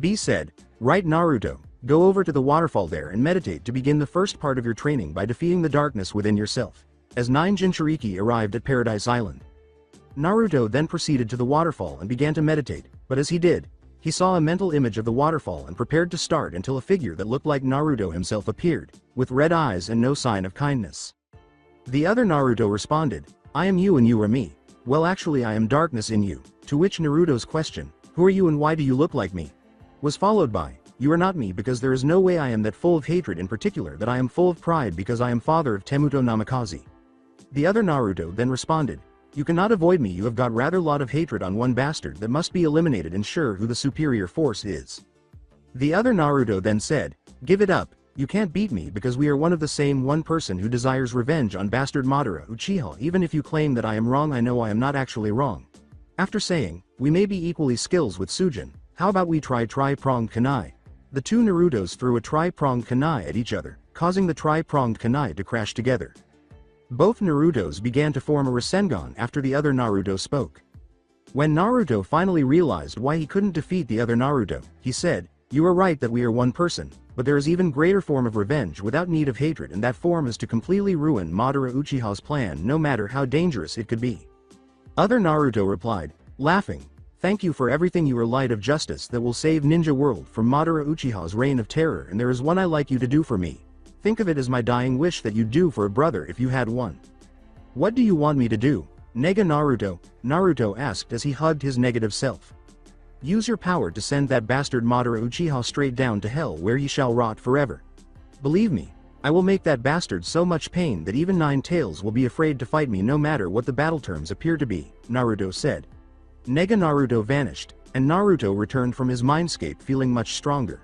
B said, "Right Naruto, go over to the waterfall there and meditate to begin the first part of your training by defeating the darkness within yourself." As 9 Jinchuriki arrived at Paradise Island, Naruto then proceeded to the waterfall and began to meditate, but as he did, He saw a mental image of the waterfall and prepared to start until a figure that looked like Naruto himself appeared, with red eyes and no sign of kindness. The other Naruto responded, "I am you and you are me. Well, actually I am darkness in you," to which Naruto's question, "Who are you and why do you look like me?" was followed by, "You are not me because there is no way I am that full of hatred, in particular that I am full of pride because I am father of Temuto Namikaze." The other Naruto then responded, "You cannot avoid me, you have got rather lot of hatred on one bastard that must be eliminated and sure who the superior force is." The other Naruto then said, "Give it up, you can't beat me because we are one of the same one person who desires revenge on bastard Madara Uchiha. Even if you claim that I am wrong, I know I am not actually wrong." After saying, "We may be equally skills with Sujin, how about we try tri-pronged kunai?" The two Narutos threw a tri-pronged kunai at each other, causing the tri-pronged kunai to crash together. Both Narutos began to form a Rasengan after the other Naruto spoke. When Naruto finally realized why he couldn't defeat the other Naruto, he said, "You are right that we are one person, but there is even greater form of revenge without need of hatred, and that form is to completely ruin Madara Uchiha's plan no matter how dangerous it could be." Other Naruto replied, laughing, "Thank you for everything, you are light of justice that will save Ninja World from Madara Uchiha's reign of terror, and there is one I like you to do for me. Think of it as my dying wish that you'd do for a brother if you had one." "What do you want me to do, Nega Naruto?" Naruto asked as he hugged his negative self. "Use your power to send that bastard Madara Uchiha straight down to hell where he shall rot forever. Believe me, I will make that bastard so much pain that even Nine Tails will be afraid to fight me no matter what the battle terms appear to be," Naruto said. Nega Naruto vanished, and Naruto returned from his mindscape feeling much stronger.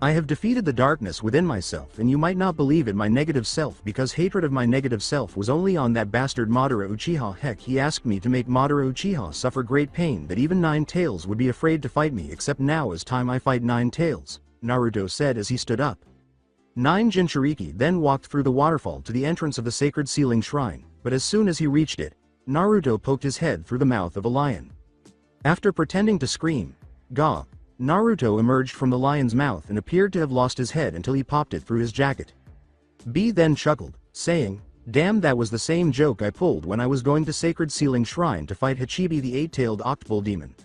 "I have defeated the darkness within myself, and you might not believe it, my negative self, because hatred of my negative self was only on that bastard Madara Uchiha. Heck, he asked me to make Madara Uchiha suffer great pain that even Nine Tails would be afraid to fight me, except now is time I fight Nine Tails," Naruto said as he stood up. Nine Jinchuriki then walked through the waterfall to the entrance of the sacred ceiling shrine, but as soon as he reached it, Naruto poked his head through the mouth of a lion. After pretending to scream, "Gah!" Naruto emerged from the lion's mouth and appeared to have lost his head until he popped it through his jacket. B then chuckled, saying, "Damn, that was the same joke I pulled when I was going to Sacred Ceiling Shrine to fight Hachibi the eight-tailed octopus demon."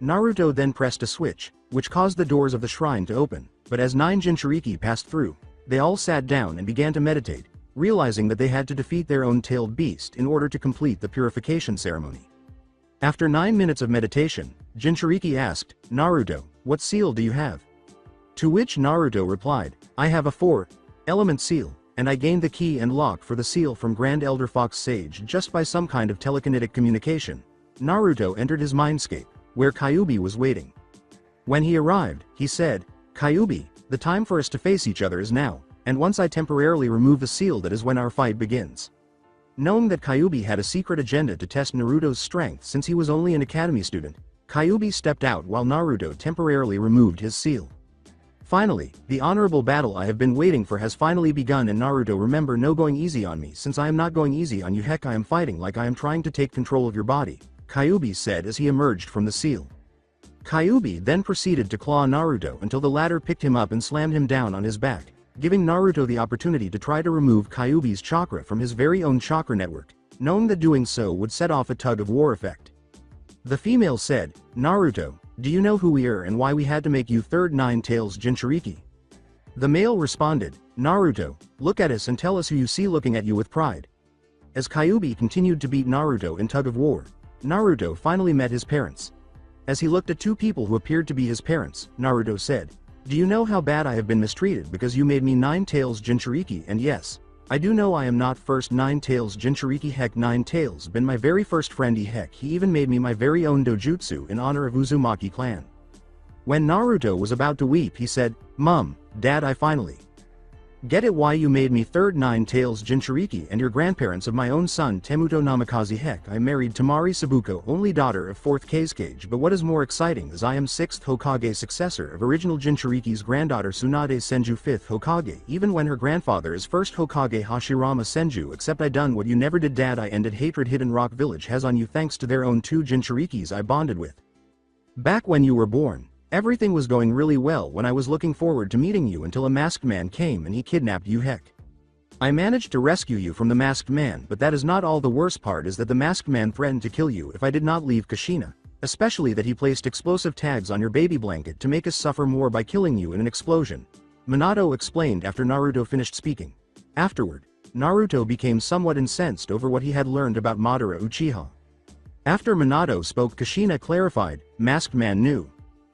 Naruto then pressed a switch, which caused the doors of the shrine to open, but as Nine Jinchuriki passed through, they all sat down and began to meditate, realizing that they had to defeat their own tailed beast in order to complete the purification ceremony. After 9 minutes of meditation, Jinchuriki asked, "Naruto, what seal do you have?" To which Naruto replied, "I have a 4-element seal, and I gained the key and lock for the seal from Grand Elder Fox Sage just by some kind of telekinetic communication." Naruto entered his mindscape, where Kyuubi was waiting. When he arrived, he said, "Kyuubi, the time for us to face each other is now, and once I temporarily remove the seal, that is when our fight begins." Knowing that Kyuubi had a secret agenda to test Naruto's strength since he was only an academy student, Kyuubi stepped out while Naruto temporarily removed his seal. Finally, the honorable battle I have been waiting for has finally begun, and Naruto, remember, no going easy on me, since I am not going easy on you. Heck, I am fighting like I am trying to take control of your body, Kyuubi said as he emerged from the seal. Kyuubi then proceeded to claw Naruto until the latter picked him up and slammed him down on his back, giving Naruto the opportunity to try to remove Kyuubi's chakra from his very own chakra network, knowing that doing so would set off a tug-of-war effect. The female said, "Naruto, do you know who we are and why we had to make you third Nine Tails Jinchuriki?" The male responded, "Naruto, look at us and tell us who you see looking at you with pride." As Kyuubi continued to beat Naruto in tug-of-war, Naruto finally met his parents. As he looked at two people who appeared to be his parents, Naruto said, "Do you know how bad I have been mistreated because you made me Nine Tails Jinchuriki? And yes, I do know I am not first Nine Tails Jinchuriki. Heck, Nine Tails been my very first friendy. Heck, he even made me my very own dojutsu in honor of Uzumaki clan." When Naruto was about to weep, he said, "Mom, Dad, I finally get it why you made me third Nine Tails Jinchuriki and your grandparents of my own son Temuto Namikaze. Heck, I married Tamari Sabuko, only daughter of 4th Kazekage, but what is more exciting is I am 6th Hokage, successor of original Jinchuriki's granddaughter Tsunade Senju, 5th Hokage, even when her grandfather is 1st Hokage Hashirama Senju. Except I done what you never did, Dad. I ended hatred Hidden Rock Village has on you thanks to their own 2 Jinchurikis I bonded with. Back when you were born, everything was going really well when I was looking forward to meeting you until a masked man came and he kidnapped you. Heck, I managed to rescue you from the masked man, but that is not all. The worst part is that the masked man threatened to kill you if I did not leave Kushina. Especially that he placed explosive tags on your baby blanket to make us suffer more by killing you in an explosion. Minato explained after Naruto finished speaking. Afterward, Naruto became somewhat incensed over what he had learned about Madara Uchiha. After Minato spoke, Kushina clarified, Masked Man knew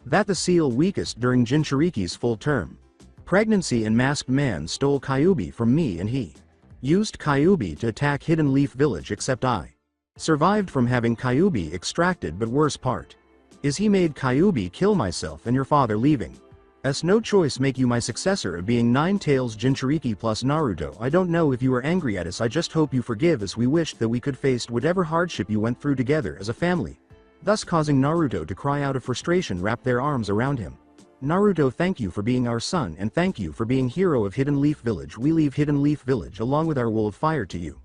that the seal weakest during Jinchuriki's full term pregnancy, and Masked Man stole Kyuubi from me, and he used Kyuubi to attack Hidden Leaf Village, except I survived from having Kyuubi extracted, but worst part is he made Kyuubi kill myself and your father, leaving us no choice make you my successor of being Nine Tails Jinchuriki plus Naruto. I don't know if you are angry at us, I just hope you forgive us. We wished that we could face whatever hardship you went through together as a family, thus causing Naruto to cry out of frustration, wrap their arms around him. Naruto, thank you for being our son, and thank you for being hero of Hidden Leaf Village. We leave Hidden Leaf Village along with our wool of fire to you.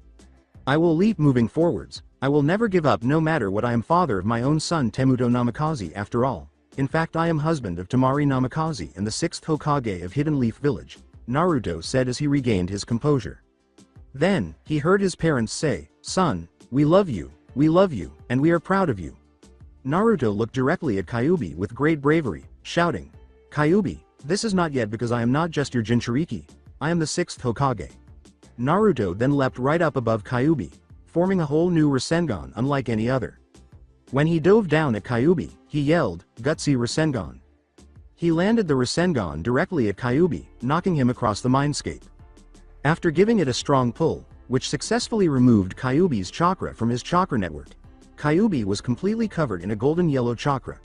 I will leap moving forwards. I will never give up no matter what. I am father of my own son Temuto Namikaze after all. In fact, I am husband of Temari Namikaze and the 6th Hokage of Hidden Leaf Village, Naruto said as he regained his composure. Then, he heard his parents say, Son, we love you, and we are proud of you. Naruto looked directly at Kyuubi with great bravery, shouting, Kyuubi, this is not yet, because I am not just your Jinchuriki, I am the 6th Hokage. Naruto then leapt right up above Kyuubi, forming a whole new Rasengan unlike any other. When he dove down at Kyuubi, he yelled, Gutsy Rasengan. He landed the Rasengan directly at Kyuubi, knocking him across the mindscape. After giving it a strong pull, which successfully removed Kyuubi's chakra from his chakra network, Kyuubi was completely covered in a golden yellow chakra.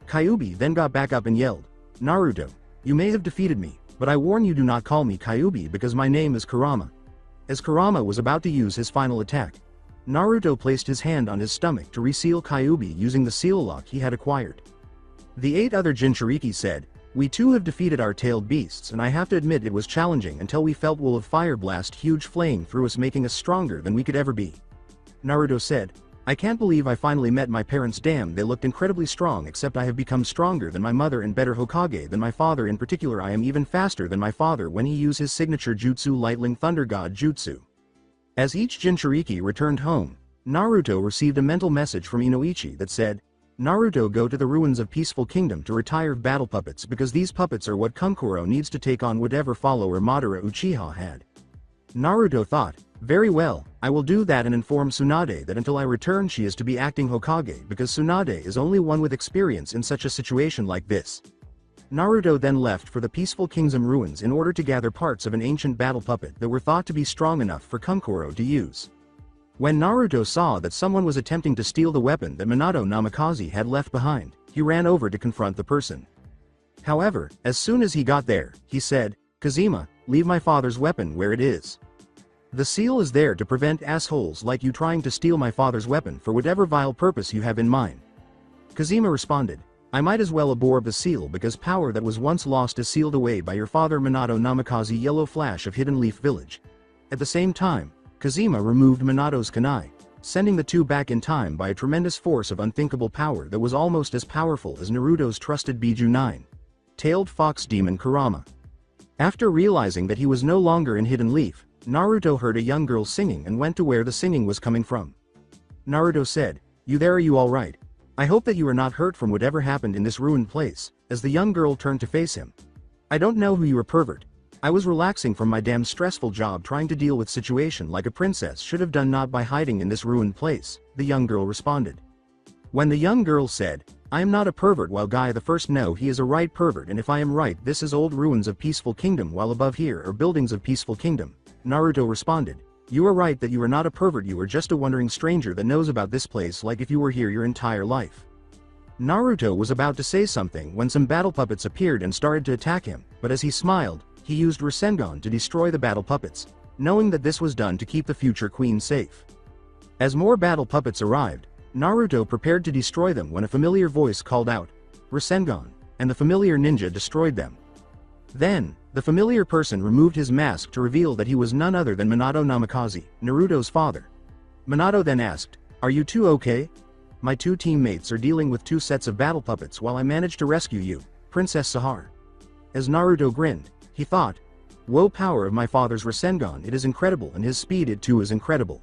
Kyuubi then got back up and yelled, Naruto, you may have defeated me, but I warn you, do not call me Kyuubi because my name is Kurama. As Kurama was about to use his final attack, Naruto placed his hand on his stomach to reseal Kyuubi using the seal lock he had acquired. The 8 other Jinchuriki said, We too have defeated our tailed beasts, and I have to admit it was challenging until we felt wool of fire blast huge flame through us, making us stronger than we could ever be. Naruto said, I can't believe I finally met my parents. Damn, they looked incredibly strong, except I have become stronger than my mother and better Hokage than my father. In particular, I am even faster than my father when he used his signature jutsu, Lightning Thunder God Jutsu. As each Jinchuriki returned home, Naruto received a mental message from Inoichi that said, Naruto, go to the ruins of Peaceful Kingdom to retire battle puppets, because these puppets are what Kankuro needs to take on whatever follower Madara Uchiha had. Naruto thought, very well, I will do that and inform Tsunade that until I return she is to be acting Hokage, because Tsunade is only one with experience in such a situation like this. Naruto then left for the Peaceful Kingdom ruins in order to gather parts of an ancient battle puppet that were thought to be strong enough for Kankuro to use. When Naruto saw that someone was attempting to steal the weapon that Minato Namikaze had left behind, he ran over to confront the person. However, as soon as he got there, he said, Kazema, leave my father's weapon where it is. The seal is there to prevent assholes like you trying to steal my father's weapon for whatever vile purpose you have in mind. Kazema responded, I might as well absorb the seal, because power that was once lost is sealed away by your father Minato Namikaze. Yellow Flash of Hidden Leaf Village. At the same time, Kazema removed Minato's kunai, sending the two back in time by a tremendous force of unthinkable power that was almost as powerful as Naruto's trusted Biju 9. Tailed Fox Demon Kurama. After realizing that he was no longer in Hidden Leaf, Naruto heard a young girl singing and went to where the singing was coming from. Naruto said, You there, are you alright? I hope that you are not hurt from whatever happened in this ruined place, as the young girl turned to face him. I don't know who you are, pervert. I was relaxing from my damn stressful job trying to deal with situation like a princess should have done, not by hiding in this ruined place, the young girl responded. When the young girl said, I am not a pervert, while Guy the first no, he is a right pervert, and if I am right, this is old ruins of Peaceful Kingdom, while above here are buildings of Peaceful Kingdom. Naruto responded, You are right that you are not a pervert, you are just a wandering stranger that knows about this place like if you were here your entire life. Naruto was about to say something when some battle puppets appeared and started to attack him, but as he smiled, he used Rasengan to destroy the battle puppets, knowing that this was done to keep the future queen safe. As more battle puppets arrived, Naruto prepared to destroy them when a familiar voice called out, Rasengan, and the familiar ninja destroyed them. Then, the familiar person removed his mask to reveal that he was none other than Minato Namikaze, Naruto's father. Minato then asked, Are you two okay? My two teammates are dealing with 2 sets of battle puppets while I managed to rescue you, Princess Sahar. As Naruto grinned, he thought, Whoa, power of my father's Rasengan, it is incredible, and his speed it too is incredible.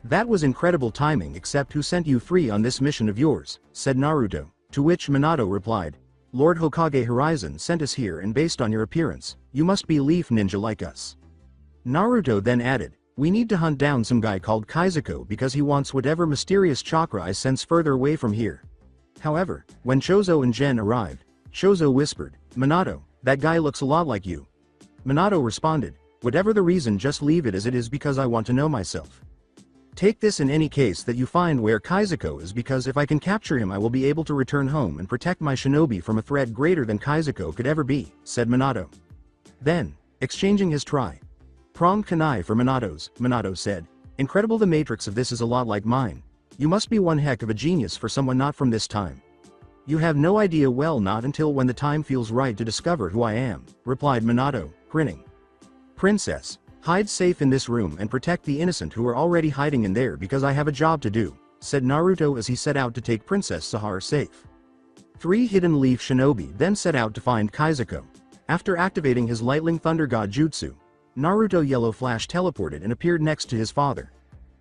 That was incredible timing, except who sent you free on this mission of yours, said Naruto, to which Minato replied, Lord Hokage Horizon sent us here, and based on your appearance, you must be Leaf Ninja like us. Naruto then added, we need to hunt down some guy called Kaizuko because he wants whatever mysterious chakra I sense further away from here. However, when Chozo and Gen arrived, Chozo whispered, Minato, that guy looks a lot like you. Minato responded, whatever the reason, just leave it as it is because I want to know myself. Take this in any case that you find where Kaizuko is, because if I can capture him I will be able to return home and protect my shinobi from a threat greater than Kaizuko could ever be, said Minato. Then, exchanging his pronged kunai for Minato's, Minato said, incredible, the matrix of this is a lot like mine. You must be one heck of a genius for someone not from this time. You have no idea. Well, not until when the time feels right to discover who I am, replied Minato, grinning. Princess, hide safe in this room and protect the innocent who are already hiding in there because I have a job to do, said Naruto as he set out to take Princess Sahara safe. 3 Hidden Leaf Shinobi then set out to find Kaizuko. After activating his Lightning Thunder God Jutsu, Naruto Yellow Flash teleported and appeared next to his father.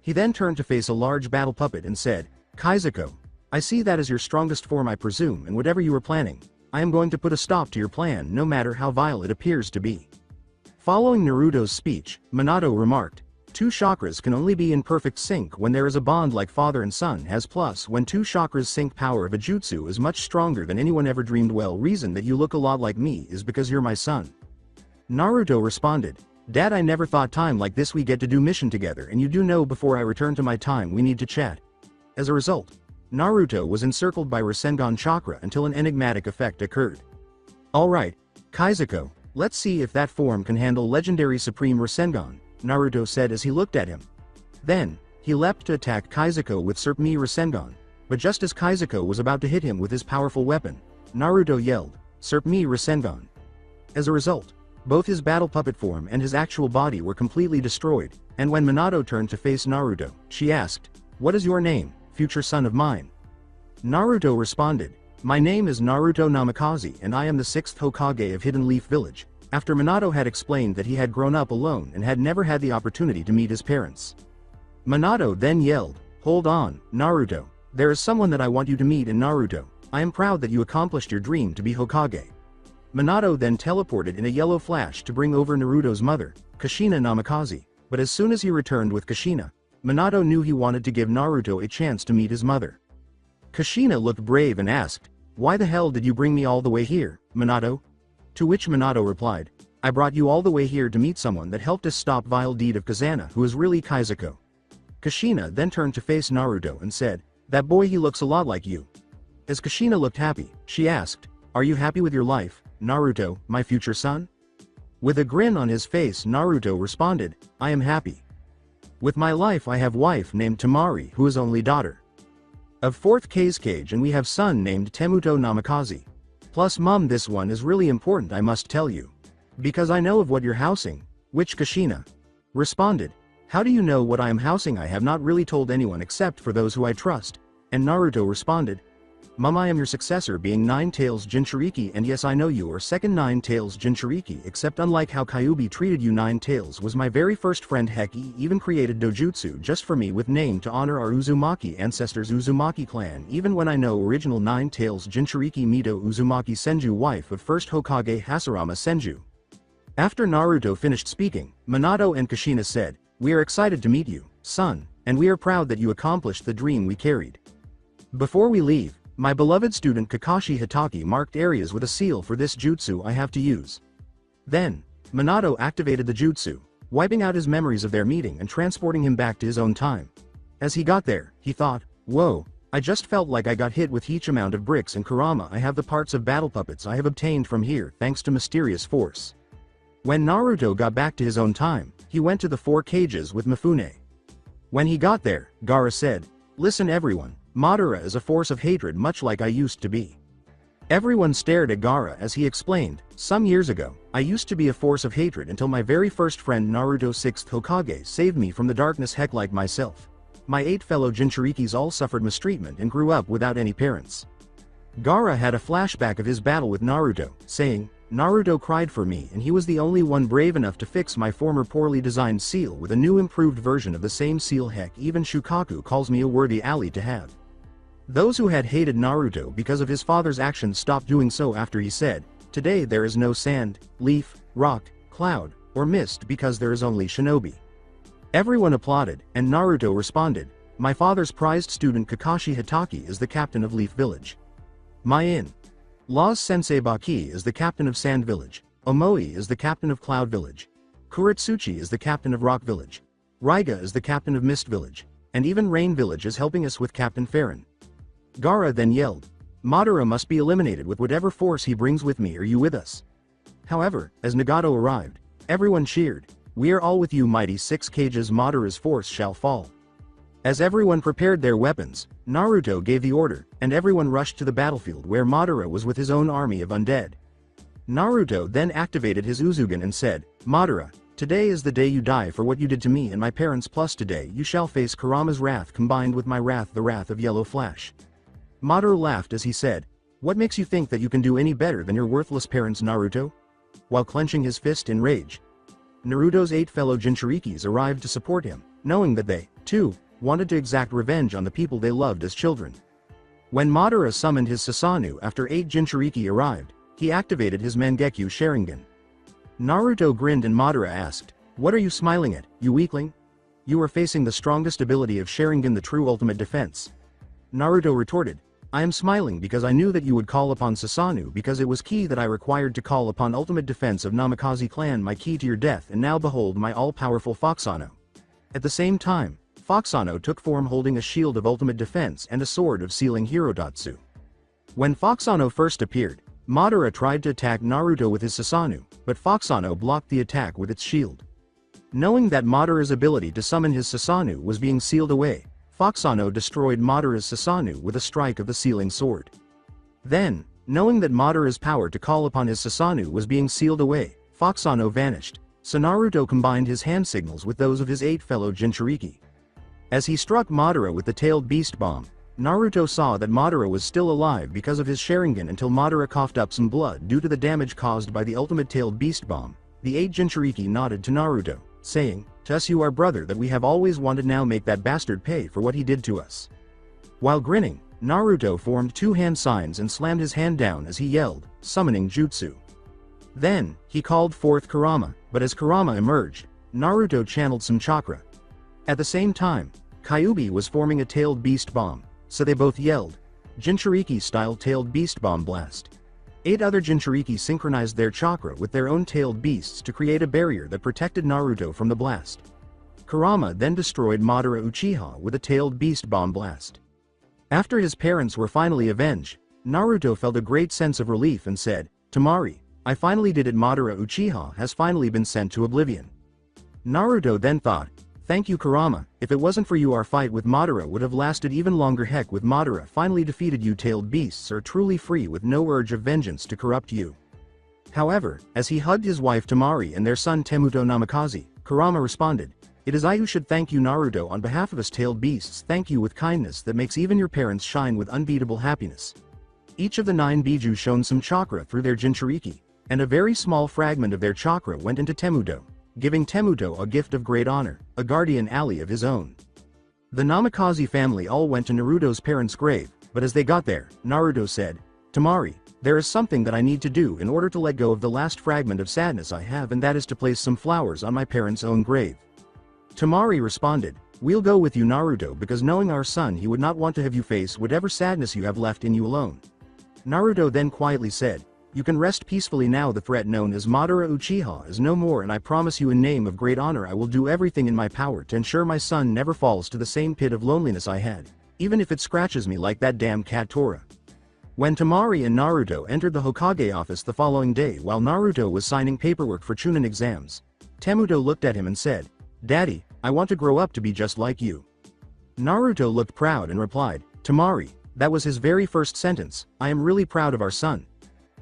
He then turned to face a large battle puppet and said, Kaizuko, I see that is your strongest form, I presume, and whatever you are planning, I am going to put a stop to your plan no matter how vile it appears to be. Following Naruto's speech, Minato remarked, 2 chakras can only be in perfect sync when there is a bond like father and son has, plus when 2 chakras sync, power of a jutsu is much stronger than anyone ever dreamed. Well, reason that you look a lot like me is because you're my son. Naruto responded, Dad, I never thought time like this we get to do mission together, and you do know before I return to my time we need to chat. As a result, Naruto was encircled by Rasengan chakra until an enigmatic effect occurred. Alright, Kaizuko, let's see if that form can handle legendary Supreme Rasengan, Naruto said as he looked at him. Then, he leapt to attack Kaizuko with Supreme Rasengan, but just as Kaizuko was about to hit him with his powerful weapon, Naruto yelled, Supreme Rasengan. As a result, both his battle puppet form and his actual body were completely destroyed, and when Minato turned to face Naruto, she asked, What is your name, future son of mine? Naruto responded, My name is Naruto Namikaze and I am the 6th Hokage of Hidden Leaf Village, after Minato had explained that he had grown up alone and had never had the opportunity to meet his parents. Minato then yelled, Hold on, Naruto, there is someone that I want you to meet in Naruto. I am proud that you accomplished your dream to be Hokage. Minato then teleported in a yellow flash to bring over Naruto's mother, Kushina Namikaze, but as soon as he returned with Kushina, Minato knew he wanted to give Naruto a chance to meet his mother. Kushina looked brave and asked, Why the hell did you bring me all the way here, Minato? To which Minato replied, I brought you all the way here to meet someone that helped us stop vile deed of Kazana, who is really Kaizuko. Kushina then turned to face Naruto and said, That boy, he looks a lot like you. As Kushina looked happy, she asked, Are you happy with your life, Naruto, my future son? With a grin on his face, Naruto responded, I am happy. With my life I have wife named Tamari, who is only daughter of 4th Kazekage, and we have son named Temuto Namikaze. Plus mum, this one is really important, I must tell you. Because I know of what you're housing, which Kushina responded, How do you know what I am housing? I have not really told anyone except for those who I trust. And Naruto responded, Mum, I am your successor, being Nine-Tails Jinchuriki, and yes, I know you are second Nine-Tails Jinchuriki, except unlike how Kyuubi treated you, Nine-Tails was my very first friend. Heck, he even created dojutsu just for me with name to honor our Uzumaki ancestors Uzumaki clan, even when I know original Nine-Tails Jinchuriki Mito Uzumaki Senju, wife of first Hokage Hashirama Senju. After Naruto finished speaking, Minato and Kushina said, We are excited to meet you, son, and we are proud that you accomplished the dream we carried. Before we leave, my beloved student Kakashi Hitaki marked areas with a seal for this jutsu I have to use. Then, Minato activated the jutsu, wiping out his memories of their meeting and transporting him back to his own time. As he got there, he thought, Whoa, I just felt like I got hit with huge amount of bricks and Kurama. I have the parts of battle puppets I have obtained from here thanks to mysterious force. When Naruto got back to his own time, he went to the 4 cages with Mifune. When he got there, Gaara said, Listen everyone, Madara is a force of hatred much like I used to be. Everyone stared at Gaara as he explained, Some years ago, I used to be a force of hatred until my very first friend Naruto 6th Hokage saved me from the darkness. Heck, like myself, my 8 fellow Jinchurikis all suffered mistreatment and grew up without any parents. Gaara had a flashback of his battle with Naruto, saying, Naruto cried for me and he was the only one brave enough to fix my former poorly designed seal with a new improved version of the same seal. Heck, even Shukaku calls me a worthy ally to have. Those who had hated Naruto because of his father's actions stopped doing so after he said, "Today there is no sand, leaf, rock, cloud, or mist because there is only shinobi." Everyone applauded, and Naruto responded, "My father's prized student Kakashi Hatake is the captain of Leaf Village. My Law's sensei Baki is the captain of Sand Village. Omoi is the captain of Cloud Village. Kuretsuchi is the captain of Rock Village. Raiga is the captain of Mist Village. And even Rain Village is helping us with Captain Farron." Gaara then yelled, "Madara must be eliminated with whatever force he brings with me. Are you with us?" However, as Nagato arrived, everyone cheered, "We are all with you, mighty 6 Kages. Madara's force shall fall." As everyone prepared their weapons, Naruto gave the order, and everyone rushed to the battlefield where Madara was with his own army of undead. Naruto then activated his Uzugen and said, "Madara, today is the day you die for what you did to me and my parents, plus today you shall face Kurama's wrath combined with my wrath, the wrath of Yellow Flash." Madara laughed as he said, "What makes you think that you can do any better than your worthless parents, Naruto?" While clenching his fist in rage, Naruto's 8 fellow Jinchurikis arrived to support him, knowing that they, too, wanted to exact revenge on the people they loved as children. When Madara summoned his Susanoo after 8 Jinchuriki arrived, he activated his Mangekyo Sharingan. Naruto grinned and Madara asked, "What are you smiling at, you weakling? You are facing the strongest ability of Sharingan, the true ultimate defense." Naruto retorted, "I am smiling because I knew that you would call upon Susanoo because it was key that I required to call upon ultimate defense of Namikaze clan, my key to your death, and now behold my all-powerful Foxano." At the same time, Foxano took form holding a shield of ultimate defense and a sword of sealing Hirodatsu. When Foxano first appeared, Madara tried to attack Naruto with his Susanoo, but Foxano blocked the attack with its shield. Knowing that Madara's ability to summon his Susanoo was being sealed away, Foxano destroyed Madara's Susanoo with a strike of the sealing sword. Then, knowing that Madara's power to call upon his Susanoo was being sealed away, Foxano vanished, so Naruto combined his hand signals with those of his 8 fellow Jinchuriki. As he struck Madara with the tailed beast bomb, Naruto saw that Madara was still alive because of his Sharingan until Madara coughed up some blood due to the damage caused by the ultimate tailed beast bomb. The 8 Jinchuriki nodded to Naruto, saying, "To us you are brother that we have always wanted, now make that bastard pay for what he did to us." While grinning, Naruto formed 2 hand signs and slammed his hand down as he yelled, summoning Jutsu. Then, he called forth Kurama, but as Kurama emerged, Naruto channeled some chakra. At the same time, Kyuubi was forming a tailed beast bomb, so they both yelled, Jinchuriki-style tailed beast bomb blast. 8 other Jinchuriki synchronized their chakra with their own tailed beasts to create a barrier that protected Naruto from the blast. Kurama then destroyed Madara Uchiha with a tailed beast bomb blast. After his parents were finally avenged, Naruto felt a great sense of relief and said, "Temari, I finally did it. Madara Uchiha has finally been sent to oblivion." Naruto then thought, "Thank you, Kurama, if it wasn't for you our fight with Madara would have lasted even longer. Heck, with Madara finally defeated, you tailed beasts are truly free with no urge of vengeance to corrupt you." However, as he hugged his wife Temari and their son Temuto Namikaze, Kurama responded, "It is I who should thank you, Naruto, on behalf of us tailed beasts. Thank you with kindness that makes even your parents shine with unbeatable happiness." Each of the 9 Biju shone some chakra through their Jinchuriki, and a very small fragment of their chakra went into Temuto, giving Temuto a gift of great honor, a guardian ally of his own. The Namikaze family all went to Naruto's parents' grave, but as they got there, Naruto said, "Temari, there is something that I need to do in order to let go of the last fragment of sadness I have, and that is to place some flowers on my parents' own grave." Temari responded, "We'll go with you, Naruto, because knowing our son, he would not want to have you face whatever sadness you have left in you alone." Naruto then quietly said, "You can rest peacefully now. The threat known as Madara Uchiha is no more, and I promise you in name of great honor I will do everything in my power to ensure my son never falls to the same pit of loneliness I had, even if it scratches me like that damn cat Tora." When Temari and Naruto entered the Hokage office the following day while Naruto was signing paperwork for Chunin exams, Temuto looked at him and said, "Daddy, I want to grow up to be just like you." Naruto looked proud and replied, "Temari, that was his very first sentence, I am really proud of our son."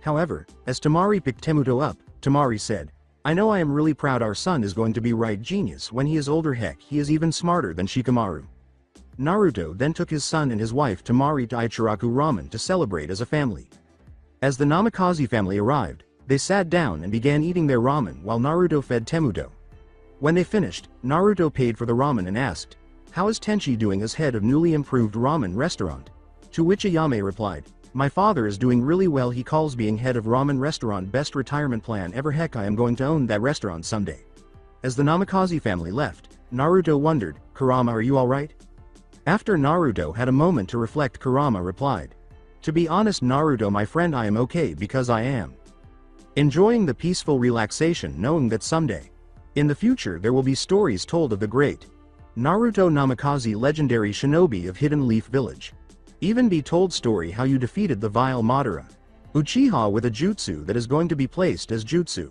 However, as Temari picked Temuto up, Temari said, "I know I am really proud our son is going to be right genius when he is older. Heck, he is even smarter than Shikamaru." Naruto then took his son and his wife Temari to Ichiraku Ramen to celebrate as a family. As the Namikaze family arrived, They sat down and began eating their ramen while Naruto fed Temuto. When they finished, Naruto paid for the ramen and asked, "How is Tenchi doing as head of newly improved ramen restaurant?" To which Ayame replied, "My father is doing really well. He calls being head of ramen restaurant best retirement plan ever. Heck, I am going to own that restaurant someday." As the Namikaze family left, Naruto wondered, "Kurama, are you alright?" After Naruto had a moment to reflect, Kurama replied, "To be honest, Naruto my friend, I am okay because I am enjoying the peaceful relaxation knowing that someday, in the future, there will be stories told of the great Naruto Namikaze, legendary shinobi of Hidden Leaf Village. Even be told story how you defeated the vile Madara Uchiha with a jutsu that is going to be placed as jutsu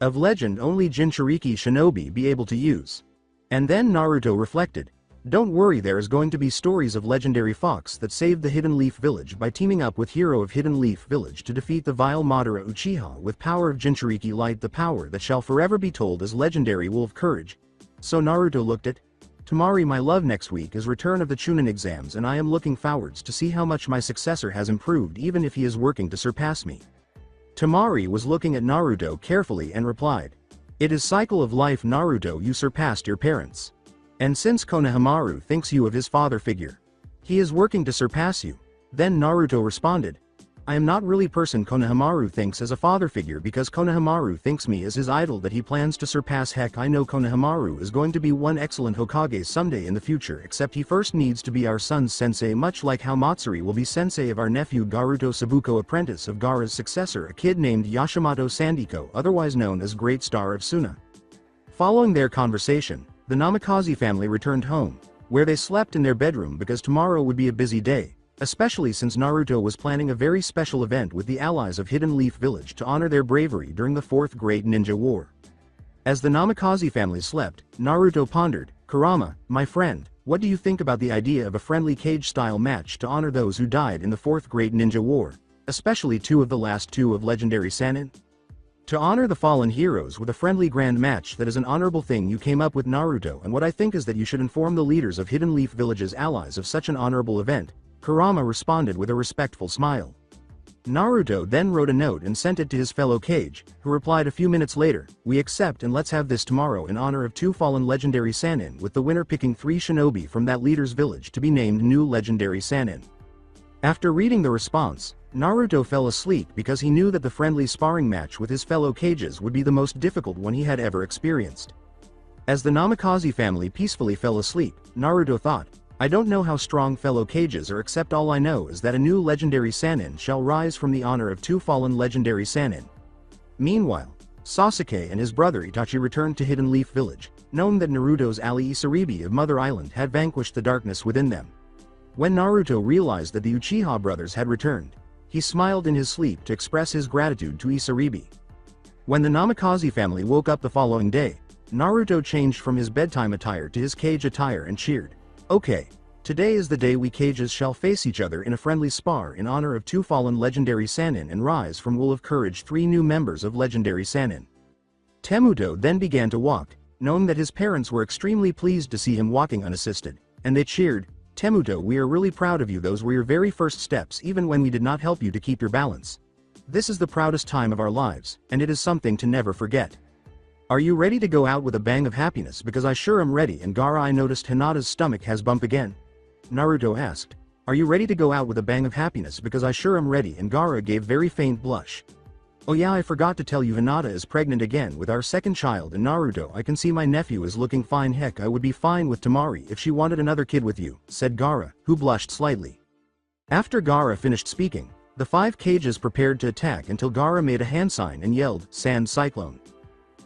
of legend only Jinchuriki shinobi be able to use." And then Naruto reflected, "Don't worry, there is going to be stories of legendary fox that saved the Hidden Leaf Village by teaming up with hero of Hidden Leaf Village to defeat the vile Madara Uchiha with power of Jinchuriki light, the power that shall forever be told as legendary wolf courage." So Naruto looked at Tamari, "My love, next week is return of the Chunin exams and I am looking forwards to see how much my successor has improved even if he is working to surpass me." Tamari was looking at Naruto carefully and replied, "It is cycle of life, Naruto, you surpassed your parents. And since Konohamaru thinks you of his father figure, he is working to surpass you." Then Naruto responded, "I am not really person Konohamaru thinks as a father figure because Konohamaru thinks me as his idol that he plans to surpass. Heck, I know Konohamaru is going to be one excellent Hokage someday in the future, except he first needs to be our son's sensei, much like how Matsuri will be sensei of our nephew Garuto Sabuko, apprentice of Gaara's successor, a kid named Yashimato Sandiko, otherwise known as Great Star of Suna." Following their conversation, the Namikaze family returned home, where they slept in their bedroom because tomorrow would be a busy day, especially since Naruto was planning a very special event with the allies of Hidden Leaf Village to honor their bravery during the Fourth Great Ninja War. As the Namikaze family slept, Naruto pondered, "Kurama, my friend, what do you think about the idea of a friendly cage-style match to honor those who died in the Fourth Great Ninja War, especially two of the last two of legendary Sannin? To honor the fallen heroes with a friendly grand match, that is an honorable thing you came up with, Naruto, and what I think is that you should inform the leaders of Hidden Leaf Village's allies of such an honorable event." Kurama responded with a respectful smile. Naruto then wrote a note and sent it to his fellow Kage, who replied a few minutes later, "We accept, and let's have this tomorrow in honor of two fallen legendary Sannin, with the winner picking 3 shinobi from that leader's village to be named new legendary Sannin." After reading the response, Naruto fell asleep because he knew that the friendly sparring match with his fellow Kages would be the most difficult one he had ever experienced. As the Namikaze family peacefully fell asleep, Naruto thought, "I don't know how strong fellow Kages are, except all I know is that a new legendary Sannin shall rise from the honor of 2 fallen legendary Sannin." Meanwhile, Sasuke and his brother Itachi returned to Hidden Leaf Village, knowing that Naruto's ally Isaribi of Mother Island had vanquished the darkness within them. When Naruto realized that the Uchiha brothers had returned, he smiled in his sleep to express his gratitude to Isaribi. When the Namikaze family woke up the following day, Naruto changed from his bedtime attire to his Kage attire and cheered, "Okay, today is the day we Kages shall face each other in a friendly spar in honor of 2 fallen legendary Sannin and rise from Wool of Courage 3 new members of legendary Sannin." Temuto then began to walk, knowing that his parents were extremely pleased to see him walking unassisted, and they cheered, "Temuto, we are really proud of you. Those were your very first steps even when we did not help you to keep your balance. This is the proudest time of our lives, and it is something to never forget. Are you ready to go out with a bang of happiness? Because I sure am ready." And Gaara, I noticed Hinata's stomach has bump again. Naruto asked, "Are you ready to go out with a bang of happiness?" "Because I sure am ready," and Gaara gave very faint blush. "Oh yeah, I forgot to tell you, Hinata is pregnant again with our second child, and Naruto, I can see my nephew is looking fine. Heck, I would be fine with Tamari if she wanted another kid with you," said Gaara, who blushed slightly. After Gaara finished speaking, the 5 Kages prepared to attack until Gaara made a hand sign and yelled, "Sand Cyclone."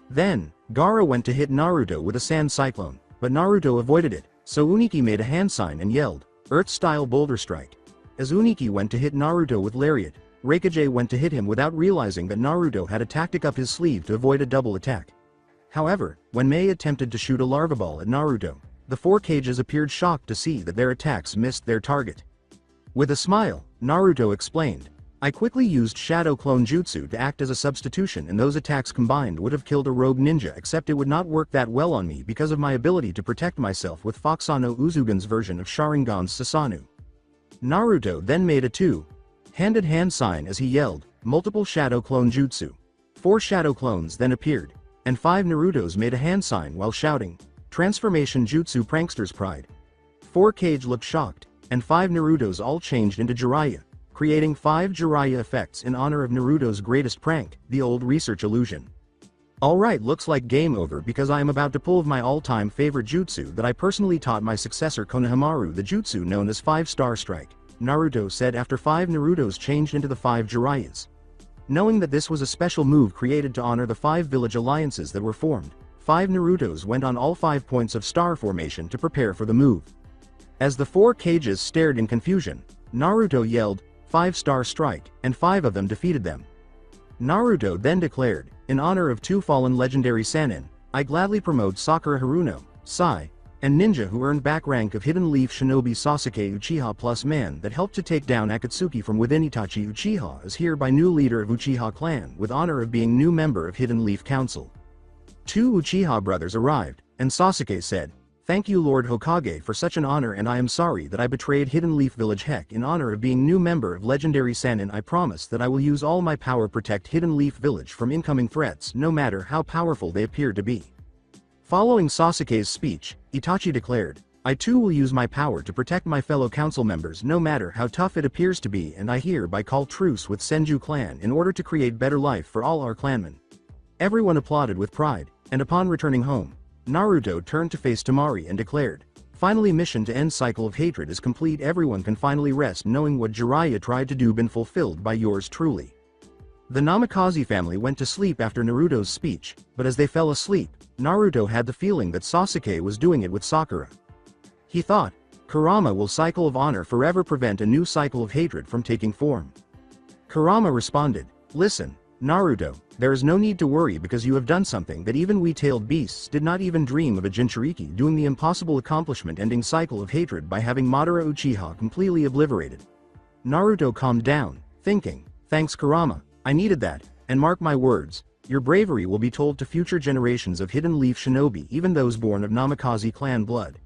Then, Gaara went to hit Naruto with a sand cyclone, but Naruto avoided it, so Uniki made a hand sign and yelled, "Earth-style boulder strike." As Uniki went to hit Naruto with lariat, Raikage went to hit him without realizing that Naruto had a tactic up his sleeve to avoid a double attack. However, when Mei attempted to shoot a larva ball at Naruto, the 4 Kages appeared shocked to see that their attacks missed their target. With a smile, Naruto explained, "I quickly used Shadow Clone Jutsu to act as a substitution, and those attacks combined would have killed a rogue ninja, except it would not work that well on me because of my ability to protect myself with Foxano Uzugan's version of Sharingan's Sasanu." Naruto then made a 2-handed hand sign as he yelled, "Multiple Shadow Clone Jutsu." 4 shadow clones then appeared, and 5 Narutos made a hand sign while shouting, "Transformation Jutsu Prankster's Pride." 4 Kage looked shocked, and 5 Narutos all changed into Jiraiya, creating 5 Jiraiya effects in honor of Naruto's greatest prank, the old research illusion. Alright, looks like game over because I am about to pull my all-time favorite jutsu that I personally taught my successor Konohamaru, the jutsu known as 5-Star Strike, Naruto said after 5 Narutos changed into the 5 Jiraiyas. Knowing that this was a special move created to honor the 5 village alliances that were formed, 5 Narutos went on all 5 points of star formation to prepare for the move. As the 4 Kages stared in confusion, Naruto yelled, 5-Star Strike, and 5 of them defeated them. Naruto then declared, in honor of 2 fallen legendary Sannin, I gladly promote Sakura Haruno, Sai, and Ninja who earned back rank of Hidden Leaf Shinobi Sasuke Uchiha plus man that helped to take down Akatsuki from within Itachi Uchiha is hereby new leader of Uchiha clan with honor of being new member of Hidden Leaf Council. 2 Uchiha brothers arrived, and Sasuke said, Thank you Lord Hokage for such an honor, and I am sorry that I betrayed Hidden Leaf Village. Heck, in honor of being new member of Legendary Sannin, I promise that I will use all my power protect Hidden Leaf Village from incoming threats no matter how powerful they appear to be. Following Sasuke's speech, Itachi declared, I too will use my power to protect my fellow council members no matter how tough it appears to be, and I hereby call truce with Senju clan in order to create better life for all our clanmen. Everyone applauded with pride, and upon returning home, Naruto turned to face Temari and declared, Finally, mission to end cycle of hatred is complete. Everyone can finally rest knowing what Jiraiya tried to do been fulfilled by yours truly. The Namikaze family went to sleep after Naruto's speech, but as they fell asleep, Naruto had the feeling that Sasuke was doing it with Sakura. He thought, Kurama will cycle of honor forever prevent a new cycle of hatred from taking form. Kurama responded, Listen, Naruto, there is no need to worry because you have done something that even we-tailed beasts did not even dream of, a Jinchuriki doing the impossible accomplishment ending cycle of hatred by having Madara Uchiha completely obliterated. Naruto calmed down, thinking, Thanks Kurama, I needed that, and mark my words, your bravery will be told to future generations of Hidden Leaf Shinobi, even those born of Namikaze clan blood.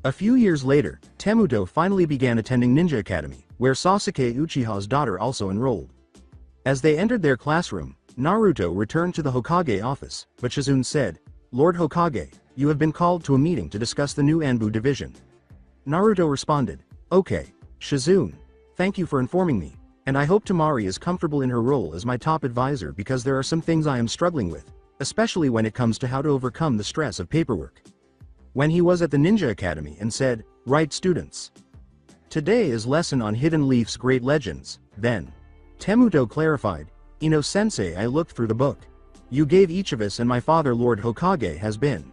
A few years later, Temuto finally began attending Ninja Academy, where Sasuke Uchiha's daughter also enrolled. As they entered their classroom, Naruto returned to the Hokage office, but Shizune said, Lord Hokage, you have been called to a meeting to discuss the new Anbu division. Naruto responded, Okay, Shizune, thank you for informing me, and I hope Temari is comfortable in her role as my top advisor because there are some things I am struggling with, especially when it comes to how to overcome the stress of paperwork. When he was at the Ninja Academy and said, Right students. Today is lesson on Hidden Leaf's great legends, then. Temuto clarified, Ino-sensei, I looked through the book. You gave each of us, and my father Lord Hokage has been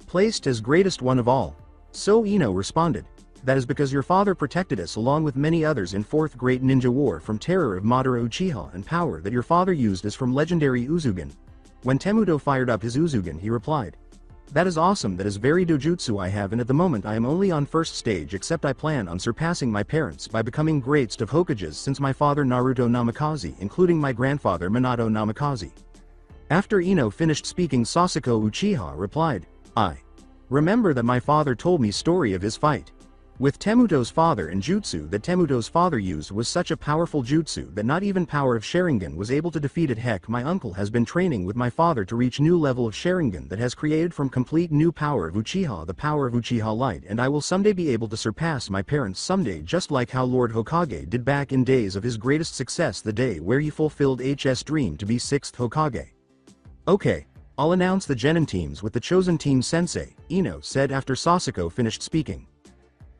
placed as greatest one of all. So Ino responded, That is because your father protected us along with many others in 4th Great Ninja War from terror of Madara Uchiha, and power that your father used is from legendary Uzugen. When Temuto fired up his Uzugen, he replied, That is awesome, that is very dojutsu I have, and at the moment I am only on 1st stage, except I plan on surpassing my parents by becoming greatest of Hokages since my father Naruto Namikaze, including my grandfather Minato Namikaze. After Ino finished speaking, Sasuke Uchiha replied, I remember that my father told me story of his fight with Temuto's father, and jutsu that Temuto's father used was such a powerful jutsu that not even power of Sharingan was able to defeat it. Heck, my uncle has been training with my father to reach new level of Sharingan that has created from complete new power of Uchiha, the power of Uchiha Light, and I will someday be able to surpass my parents someday, just like how Lord Hokage did back in days of his greatest success, the day where he fulfilled HS dream to be 6th Hokage. Okay, I'll announce the Genin teams with the chosen team sensei, Ino said after Sasuke finished speaking.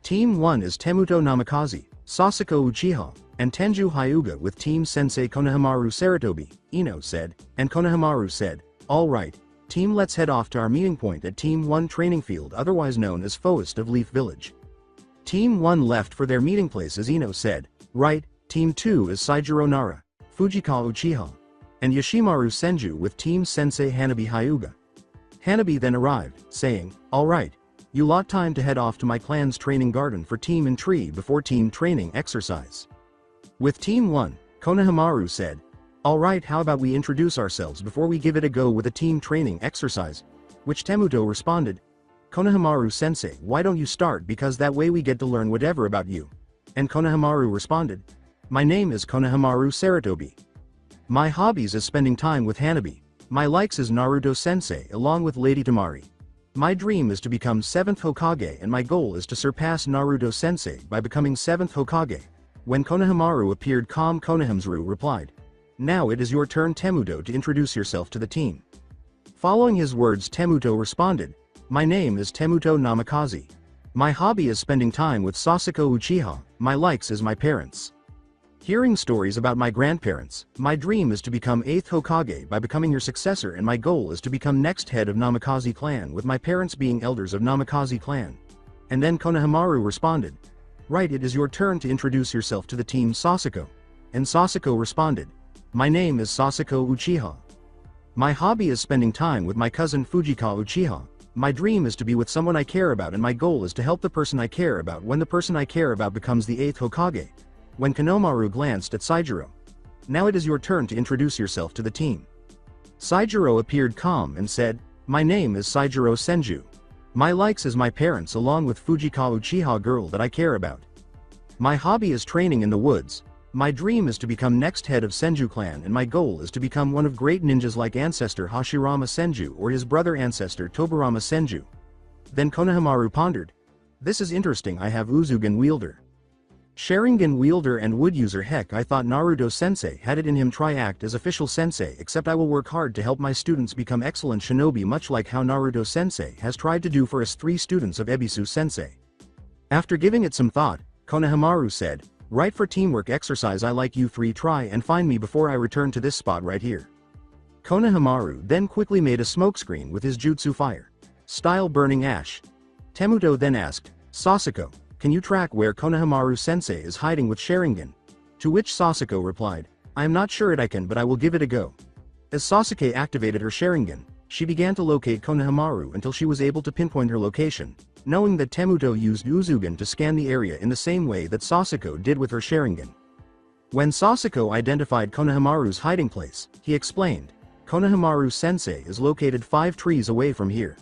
Team 1 is Temuto Namikaze, Sasuke Uchiha, and Tenju Hyuga with Team Sensei Konohamaru Saratobi, Ino said, and Konohamaru said, Alright, team, let's head off to our meeting point at Team 1 training field, otherwise known as Forest of Leaf Village. Team 1 left for their meeting place as Ino said, Right, Team 2 is Saijiro Nara, Fujikawa Uchiha, and Yoshimaru Senju with Team Sensei Hanabi Hyuga. Hanabi then arrived, saying, Alright, you lot time to head off to my clan's training garden for team and tree before team training exercise. With Team 1, Konohamaru said, Alright, how about we introduce ourselves before we give it a go with a team training exercise? Which Temuto responded, Konohamaru sensei, why don't you start, because that way we get to learn whatever about you. And Konohamaru responded, My name is Konohamaru Saratobi. My hobbies is spending time with Hanabi. My likes is Naruto-sensei along with Lady Temari. My dream is to become 7th Hokage and my goal is to surpass Naruto-sensei by becoming 7th Hokage. When Konohamaru appeared calm, Konohamaru replied, "Now it is your turn, Temuto, to introduce yourself to the team." Following his words, Temuto responded, "My name is Temuto Namikaze. My hobby is spending time with Sasuke Uchiha, my likes is my parents. Hearing stories about my grandparents, my dream is to become 8th Hokage by becoming your successor and my goal is to become next head of Namikaze clan with my parents being elders of Namikaze clan." And then Konohamaru responded, "Right, it is your turn to introduce yourself to the team, Sasuke." And Sasuke responded, "My name is Sasuke Uchiha. My hobby is spending time with my cousin Fujika Uchiha. My dream is to be with someone I care about and my goal is to help the person I care about when the person I care about becomes the 8th Hokage." When Konohamaru glanced at Saijiro, "Now it is your turn to introduce yourself to the team." Saijiro appeared calm and said, "My name is Saijiro Senju. My likes is my parents along with Fujika Uchiha girl that I care about. My hobby is training in the woods. My dream is to become next head of Senju clan and my goal is to become one of great ninjas like ancestor Hashirama Senju or his brother ancestor Tobarama Senju." Then Konohamaru pondered, "This is interesting. I have Uzugen wielder, Sharingan wielder and wood user. Heck, I thought Naruto sensei had it in him. Try act as official sensei, except I will work hard to help my students become excellent shinobi much like how Naruto sensei has tried to do for us 3 students of Ebisu sensei." After giving it some thought, Konohamaru said, "Right, for teamwork exercise I like you 3 try and find me before I return to this spot right here." Konohamaru then quickly made a smokescreen with his jutsu fire style burning ash. Temuto then asked, "Sasuke, can you track where Konohamaru sensei is hiding with Sharingan?" To which Sasuke replied, "I am not sure I can, but I will give it a go." As Sasuke activated her Sharingan, she began to locate Konohamaru until she was able to pinpoint her location, knowing that Temuto used Uzugen to scan the area in the same way that Sasuke did with her Sharingan. When Sasuke identified Konohamaru's hiding place, he explained, "Konohamaru sensei is located 5 trees away from here."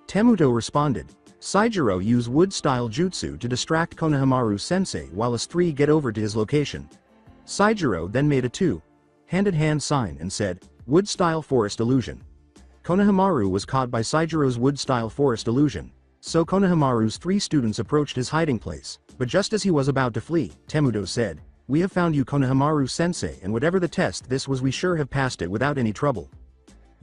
Temuto responded, "Saijiro use wood-style jutsu to distract Konohamaru sensei while us 3 get over to his location." Saijiro then made a 2-handed sign and said, "Wood-style forest illusion." Konohamaru was caught by Saijiro's wood-style forest illusion, so Konohamaru's 3 students approached his hiding place, but just as he was about to flee, Temuto said, "We have found you, Konohamaru sensei, and whatever the test this was, we sure have passed it without any trouble.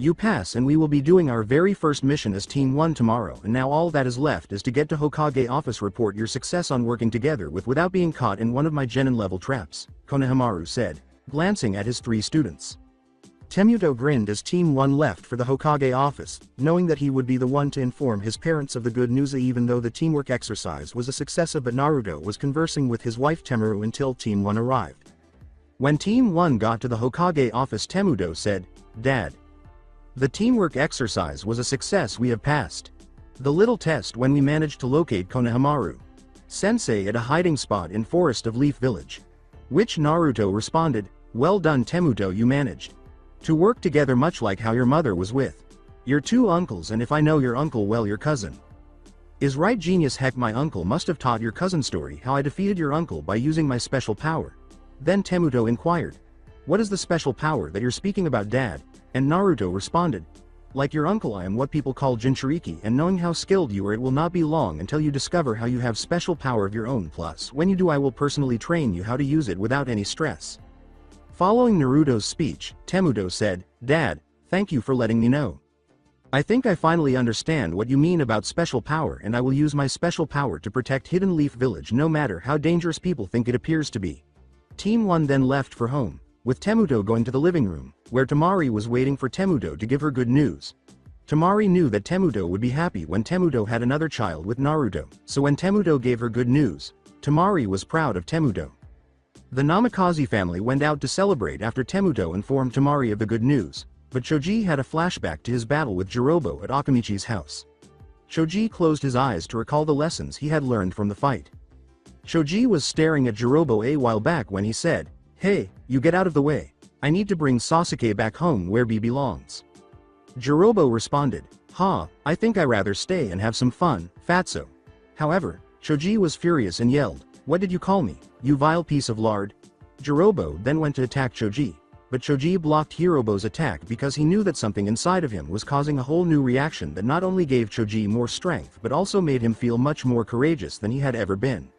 You pass and we will be doing our very first mission as Team 1 tomorrow, and now all that is left is to get to Hokage office, report your success on working together without being caught in one of my genin level traps," Konohamaru said, glancing at his 3 students. Temuto grinned as Team 1 left for the Hokage office, knowing that he would be the one to inform his parents of the good news. Even though the teamwork exercise was a success, but Naruto was conversing with his wife Temuto until Team 1 arrived. When Team 1 got to the Hokage office, Temuto said, "Dad, the teamwork exercise was a success. We have passed the little test when we managed to locate Konohamaru sensei at a hiding spot in Forest of Leaf Village." Which Naruto responded, "Well done, Temuto, you managed to work together much like how your mother was with your 2 uncles, and if I know your uncle well, your cousin is right genius. Heck, my uncle must have taught your cousin story how I defeated your uncle by using my special power." Then Temuto inquired, "What is the special power that you're speaking about, Dad?" And Naruto responded, "Like your uncle, I am what people call Jinchuriki, and knowing how skilled you are, it will not be long until you discover how you have special power of your own. Plus, when you do, I will personally train you how to use it without any stress." Following Naruto's speech, Temuto said, "Dad, thank you for letting me know. I think I finally understand what you mean about special power, and I will use my special power to protect Hidden Leaf Village no matter how dangerous people think it appears to be." Team 1 then left for home, with Temuto going to the living room, where Temari was waiting for Temuto to give her good news. Temari knew that Temuto would be happy when Temuto had another child with Naruto, so when Temuto gave her good news, Temari was proud of Temuto. The Namikaze family went out to celebrate after Temuto informed Temari of the good news, but Choji had a flashback to his battle with Jirobo at Akamichi's house. Choji closed his eyes to recall the lessons he had learned from the fight. Choji was staring at Jirobo a while back when he said, "Hey, you get out of the way. I need to bring Sasuke back home where he belongs." Jirobo responded, I think I rather stay and have some fun, fatso." However, Choji was furious and yelled, "What did you call me, you vile piece of lard?" Jirobo then went to attack Choji. but Choji blocked Hirobo's attack because he knew that something inside of him was causing a whole new reaction that not only gave Choji more strength but also made him feel much more courageous than he had ever been.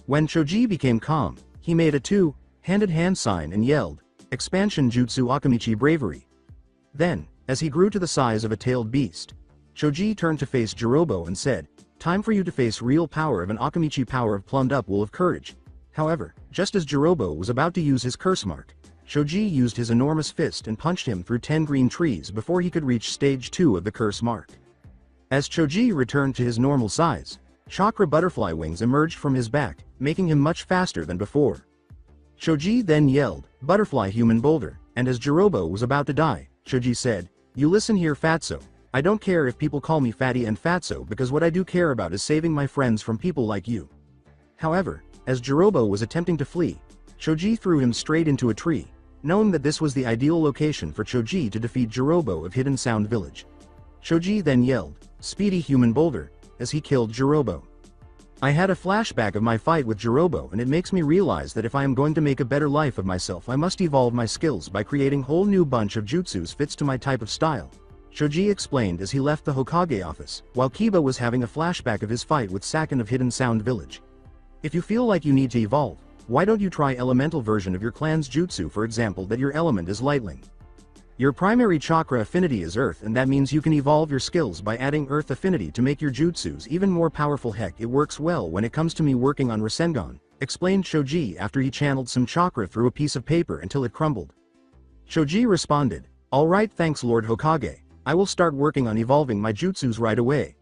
When Choji became calm, he made a two-handed hand sign and yelled, "Expansion Jutsu Akamichi Bravery." Then, as he grew to the size of a tailed beast, Choji turned to face Jirobo and said, "Time for you to face real power of an Akamichi power of plumbed up wool of courage." However, just as Jirobo was about to use his curse mark, Choji used his enormous fist and punched him through 10 green trees before he could reach stage 2 of the curse mark. As Choji returned to his normal size, chakra butterfly wings emerged from his back, making him much faster than before. Choji then yelled, "Butterfly human boulder," and as Jirobo was about to die, Choji said, "You listen here, Fatso. I don't care if people call me Fatty and Fatso because what I do care about is saving my friends from people like you." However, as Jirobo was attempting to flee, Choji threw him straight into a tree, knowing that this was the ideal location for Choji to defeat Jirobo of Hidden Sound Village. Choji then yelled, "Speedy human boulder," as he killed Jirobo. I had a flashback of my fight with Jirobo and it makes me realize that if I am going to make a better life of myself I must evolve my skills by creating whole new bunch of jutsus fits to my type of style, Choji explained as he left the Hokage office, while Kiba was having a flashback of his fight with Sakin of Hidden Sound Village. If you feel like you need to evolve, why don't you try elemental version of your clan's jutsu, for example that your element is lightning. Your primary chakra affinity is earth and that means you can evolve your skills by adding earth affinity to make your jutsus even more powerful. Heck, it works well when it comes to me working on Rasengan, explained Choji after he channeled some chakra through a piece of paper until it crumbled. Choji responded, "Alright, thanks Lord Hokage, I will start working on evolving my jutsus right away."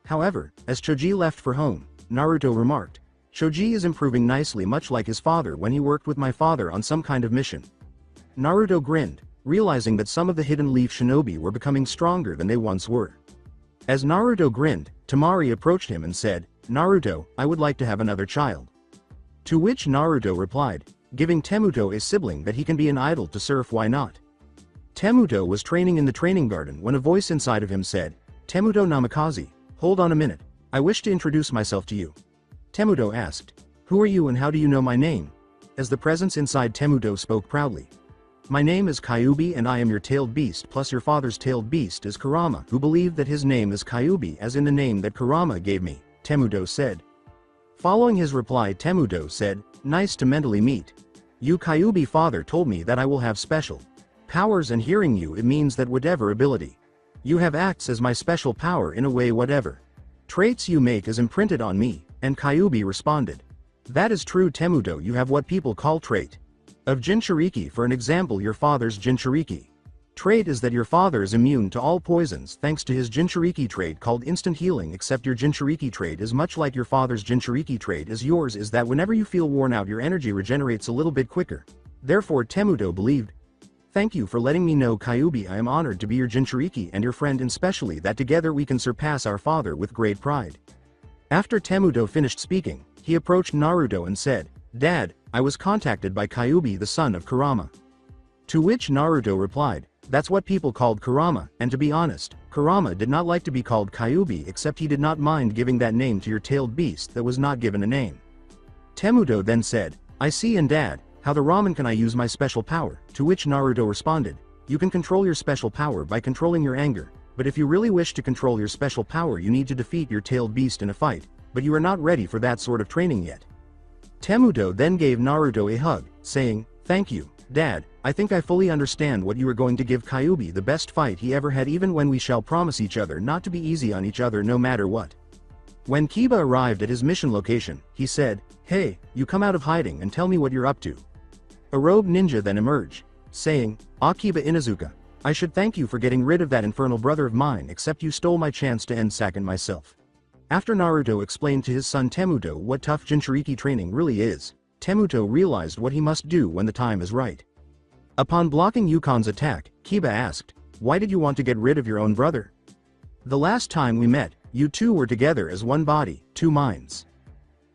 However, as Choji left for home, Naruto remarked, "Choji is improving nicely, much like his father when he worked with my father on some kind of mission." Naruto grinned, realizing that some of the Hidden Leaf shinobi were becoming stronger than they once were. As Naruto grinned, Temari approached him and said, "Naruto, I would like to have another child." To which Naruto replied, "Giving Temuto a sibling that he can be an idol to serve, why not?" Temuto was training in the training garden when a voice inside of him said, "Temuto Namikaze, hold on a minute, I wish to introduce myself to you." Temuto asked, "Who are you and how do you know my name?" As the presence inside Temuto spoke proudly, "My name is Kyuubi and I am your tailed beast plus your father's tailed beast is Kurama, who believed that his name is Kyuubi as in the name that Kurama gave me," Temuto said. Following his reply, Temuto said, "Nice to mentally meet. You Kyuubi father told me that I will have special powers and hearing you it means that whatever ability you have acts as my special power in a way whatever traits you make is imprinted on me," and Kyuubi responded, "That is true Temuto, you have what people call trait of Jinchuriki. For an example, your father's Jinchuriki trait is that your father is immune to all poisons thanks to his Jinchuriki trait called instant healing, except your Jinchuriki trait is much like your father's Jinchuriki trait as yours is that whenever you feel worn out your energy regenerates a little bit quicker. Therefore Temuto believed. Thank you for letting me know Kyuubi, I am honored to be your Jinchuriki and your friend and especially that together we can surpass our father with great pride." After Temuto finished speaking, he approached Naruto and said, "Dad, I was contacted by Kyuubi the son of Kurama." To which Naruto replied, "That's what people called Kurama, and to be honest, Kurama did not like to be called Kyuubi except he did not mind giving that name to your tailed beast that was not given a name." Temuto then said, "I see, and Dad, how the ramen can I use my special power?" To which Naruto responded, "You can control your special power by controlling your anger, but if you really wish to control your special power you need to defeat your tailed beast in a fight, but you are not ready for that sort of training yet." Temuto then gave Naruto a hug, saying, "Thank you, Dad, I think I fully understand what you are going to give Kyuubi the best fight he ever had, even when we shall promise each other not to be easy on each other no matter what." When Kiba arrived at his mission location, he said, "Hey, you come out of hiding and tell me what you're up to." A robed ninja then emerged, saying, "Akiba Inuzuka, I should thank you for getting rid of that infernal brother of mine except you stole my chance to end Sakin myself." After Naruto explained to his son Temuto what tough Jinchuriki training really is, Temuto realized what he must do when the time is right. Upon blocking Yukon's attack, Kiba asked, "Why did you want to get rid of your own brother? The last time we met, you two were together as one body, two minds."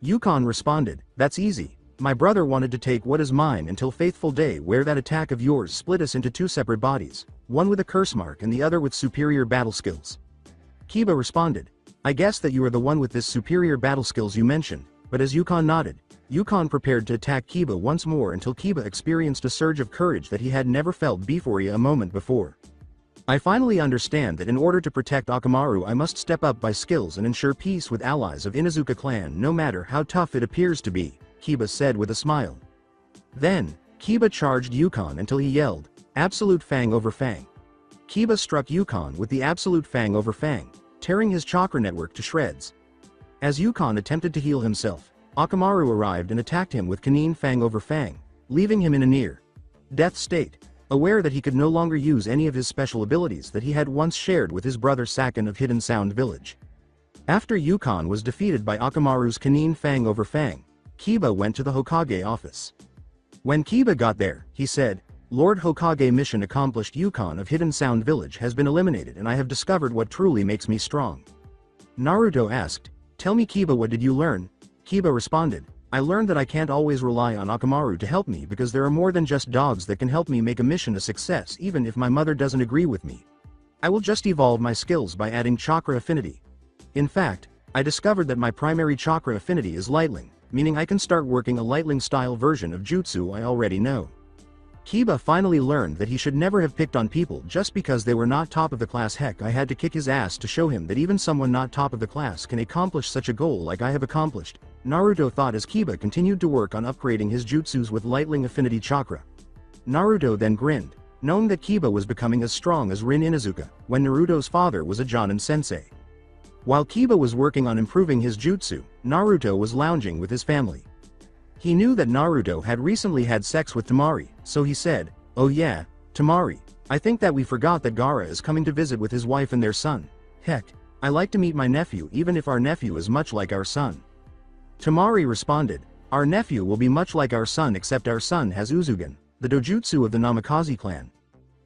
Yukon responded, "That's easy. My brother wanted to take what is mine until Faithful Day where that attack of yours split us into two separate bodies, one with a curse mark and the other with superior battle skills." Kiba responded, "I guess that you are the one with this superior battle skills you mentioned, but as Yukon nodded, Yukon prepared to attack Kiba once more until Kiba experienced a surge of courage that he had never felt before a moment before. I finally understand that in order to protect Akamaru I must step up by skills and ensure peace with allies of Inuzuka clan no matter how tough it appears to be, Kiba said with a smile. Then, Kiba charged Yukon until he yelled, "Absolute Fang over Fang." Kiba struck Yukon with the Absolute Fang over Fang, tearing his chakra network to shreds. As Yukon attempted to heal himself, Akamaru arrived and attacked him with Kanine Fang over Fang, leaving him in a near-death state, aware that he could no longer use any of his special abilities that he had once shared with his brother Sakan of Hidden Sound Village. After Yukon was defeated by Akamaru's Kanine Fang over Fang, Kiba went to the Hokage office. When Kiba got there, he said, "Lord Hokage, mission accomplished. Yukon of Hidden Sound Village has been eliminated and I have discovered what truly makes me strong." Naruto asked, "Tell me Kiba, what did you learn?" Kiba responded, "I learned that I can't always rely on Akamaru to help me because there are more than just dogs that can help me make a mission a success even if my mother doesn't agree with me. I will just evolve my skills by adding chakra affinity. In fact, I discovered that my primary chakra affinity is lightling, meaning I can start working a lightling-style version of jutsu I already know." Kiba finally learned that he should never have picked on people just because they were not top of the class. Heck, I had to kick his ass to show him that even someone not top of the class can accomplish such a goal like I have accomplished, Naruto thought as Kiba continued to work on upgrading his jutsus with lightling affinity chakra. Naruto then grinned, knowing that Kiba was becoming as strong as Rin Inuzuka, when Naruto's father was a Jonin sensei. While Kiba was working on improving his jutsu, Naruto was lounging with his family. He knew that Naruto had recently had sex with Temari, so he said, "Oh yeah, Temari, I think that we forgot that Gaara is coming to visit with his wife and their son. Heck, I like to meet my nephew even if our nephew is much like our son." Temari responded, "Our nephew will be much like our son except our son has Uzugen, the dojutsu of the Namikaze clan."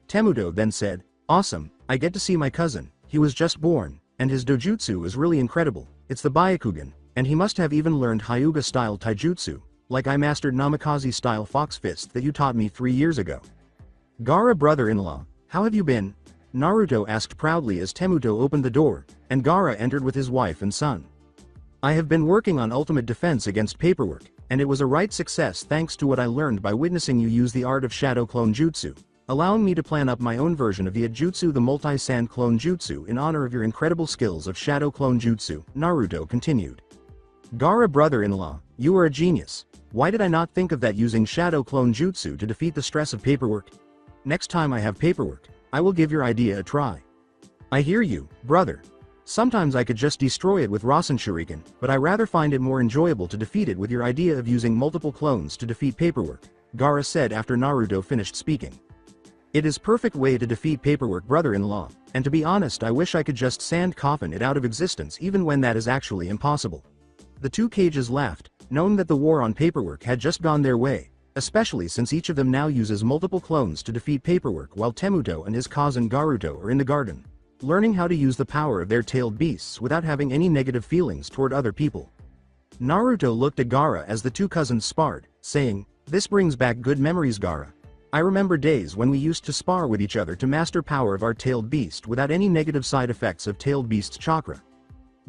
Temuto then said, "Awesome, I get to see my cousin, he was just born, and his dojutsu is really incredible, it's the Byakugan, and he must have even learned Hyuga-style taijutsu, like I mastered Namikaze-style Fox Fist that you taught me 3 years ago." "Gaara, brother-in-law, how have you been?" Naruto asked proudly as Temuto opened the door, and Gaara entered with his wife and son. "I have been working on ultimate defense against paperwork, and it was a right success thanks to what I learned by witnessing you use the art of Shadow Clone Jutsu, allowing me to plan up my own version of the Ajutsu, the Multi-Sand Clone Jutsu, in honor of your incredible skills of Shadow Clone Jutsu," Naruto continued. "Gaara, brother-in-law, you are a genius. Why did I not think of that, using Shadow Clone Jutsu to defeat the stress of paperwork? Next time I have paperwork, I will give your idea a try." "I hear you, brother. Sometimes I could just destroy it with Rasen Shuriken, but I rather find it more enjoyable to defeat it with your idea of using multiple clones to defeat paperwork," Gaara said after Naruto finished speaking. "It is perfect way to defeat paperwork, brother-in-law, and to be honest I wish I could just sand coffin it out of existence even when that is actually impossible." The two Kages laughed, knowing that the war on paperwork had just gone their way, especially since each of them now uses multiple clones to defeat paperwork while Temuto and his cousin Garuto are in the garden, learning how to use the power of their tailed beasts without having any negative feelings toward other people. Naruto looked at Gaara as the two cousins sparred, saying, "This brings back good memories, Gaara. I remember days when we used to spar with each other to master power of our tailed beast without any negative side effects of tailed beast's chakra."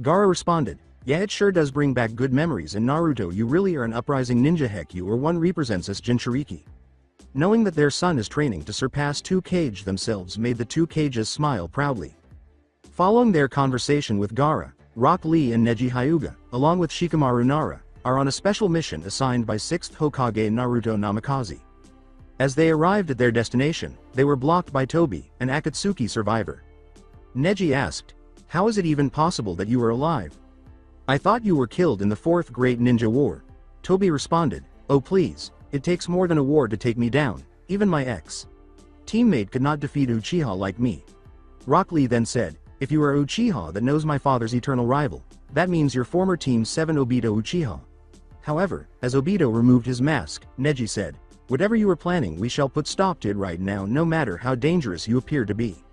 Gaara responded, "Yeah, it sure does bring back good memories, and Naruto, you really are an uprising ninja. Heck, you or one represents us Jinchuriki." Knowing that their son is training to surpass 2 Kage themselves made the 2 Kages smile proudly. Following their conversation with Gaara, Rock Lee and Neji Hyuga, along with Shikamaru Nara, are on a special mission assigned by 6th Hokage Naruto Namikaze. As they arrived at their destination, they were blocked by Tobi, an Akatsuki survivor. Neji asked, "How is it even possible that you are alive? I thought you were killed in the 4th Great Ninja War." Tobi responded, "Oh please, it takes more than a war to take me down, even my ex-teammate could not defeat Uchiha like me." Rock Lee then said, "If you are Uchiha that knows my father's eternal rival, that means your former Team 7 Obito Uchiha." However, as Obito removed his mask, Neji said, "Whatever you are planning we shall put stop to it right now, no matter how dangerous you appear to be."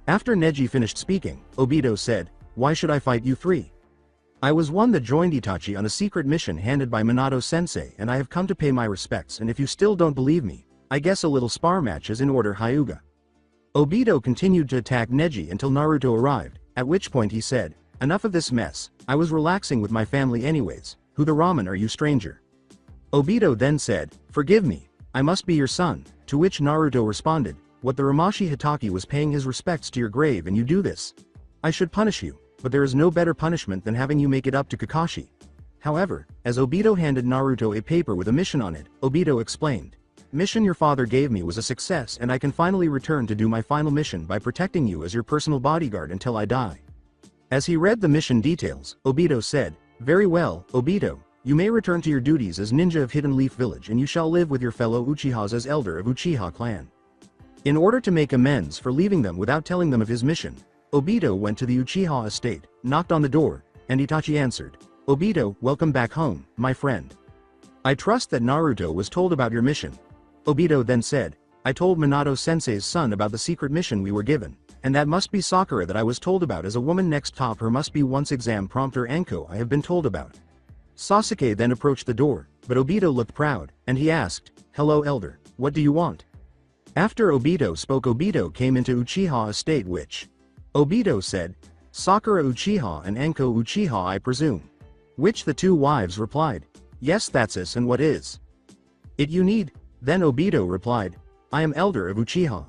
After Neji finished speaking, Obito said, "Why should I fight you three? I was one that joined Itachi on a secret mission handed by Minato-sensei, and I have come to pay my respects, and if you still don't believe me, I guess a little spar match is in order, Hyuga." Obito continued to attack Neji until Naruto arrived, at which point he said, "Enough of this mess, I was relaxing with my family anyways, Who the Ramen are you, stranger? Obito then said, forgive me, I must be your son, to which Naruto responded, what the Ramashi Hitaki was paying his respects to your grave and you do this? I should punish you, but there is no better punishment than having you make it up to Kakashi. However, as Obito handed Naruto a paper with a mission on it, Obito explained, mission your father gave me was a success and I can finally return to do my final mission by protecting you as your personal bodyguard until I die. As he read the mission details, Obito said, very well, Obito, you may return to your duties as ninja of Hidden Leaf Village and you shall live with your fellow Uchihas as elder of Uchiha clan. In order to make amends for leaving them without telling them of his mission, Obito went to the Uchiha estate, knocked on the door, and Itachi answered, Obito, welcome back home, my friend. I trust that Naruto was told about your mission. Obito then said, I told Minato-sensei's son about the secret mission we were given, and that must be Sakura that I was told about as a woman next top her must be once exam prompter Anko I have been told about. Sasuke then approached the door, but Obito looked proud, and he asked, hello elder, what do you want? After Obito spoke Obito came into Uchiha estate which? Obito said, Sakura Uchiha and Anko Uchiha I presume. Which the two wives replied, yes that's us and what is it you need? Then Obito replied, I am elder of Uchiha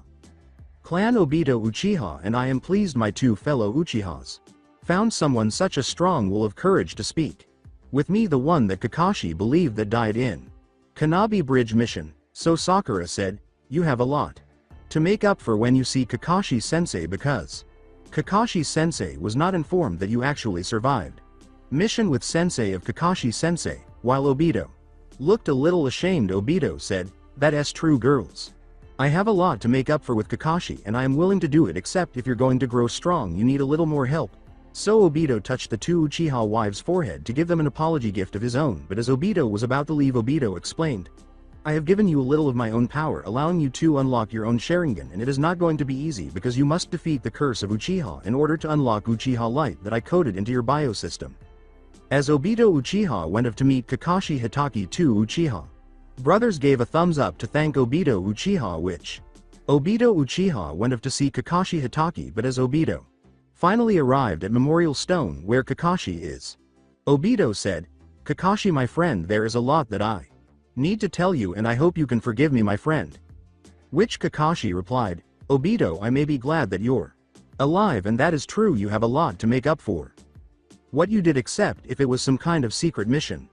clan Obito Uchiha and I am pleased my two fellow Uchihas found someone such a strong will of courage to speak with me, the one that Kakashi believed that died in Kanabi Bridge mission. So Sakura said, you have a lot to make up for when you see Kakashi sensei because Kakashi sensei was not informed that you actually survived mission with sensei of Kakashi sensei, while Obito looked a little ashamed. Obito said, that's true girls. I have a lot to make up for with Kakashi and I am willing to do it except if you're going to grow strong you need a little more help. So Obito touched the two Uchiha wives' forehead to give them an apology gift of his own, but as Obito was about to leave Obito explained, I have given you a little of my own power allowing you to unlock your own Sharingan and it is not going to be easy because you must defeat the curse of Uchiha in order to unlock Uchiha Light that I coded into your biosystem. As Obito Uchiha went off to meet Kakashi Hitaki two Uchiha brothers gave a thumbs up to thank Obito Uchiha which Obito Uchiha went off to see Kakashi Hitaki but as Obito finally arrived at Memorial Stone where Kakashi is, Obito said, Kakashi my friend there is a lot that I need to tell you and I hope you can forgive me my friend. Which Kakashi replied, Obito I may be glad that you're alive and that is true you have a lot to make up for what you did except if it was some kind of secret mission.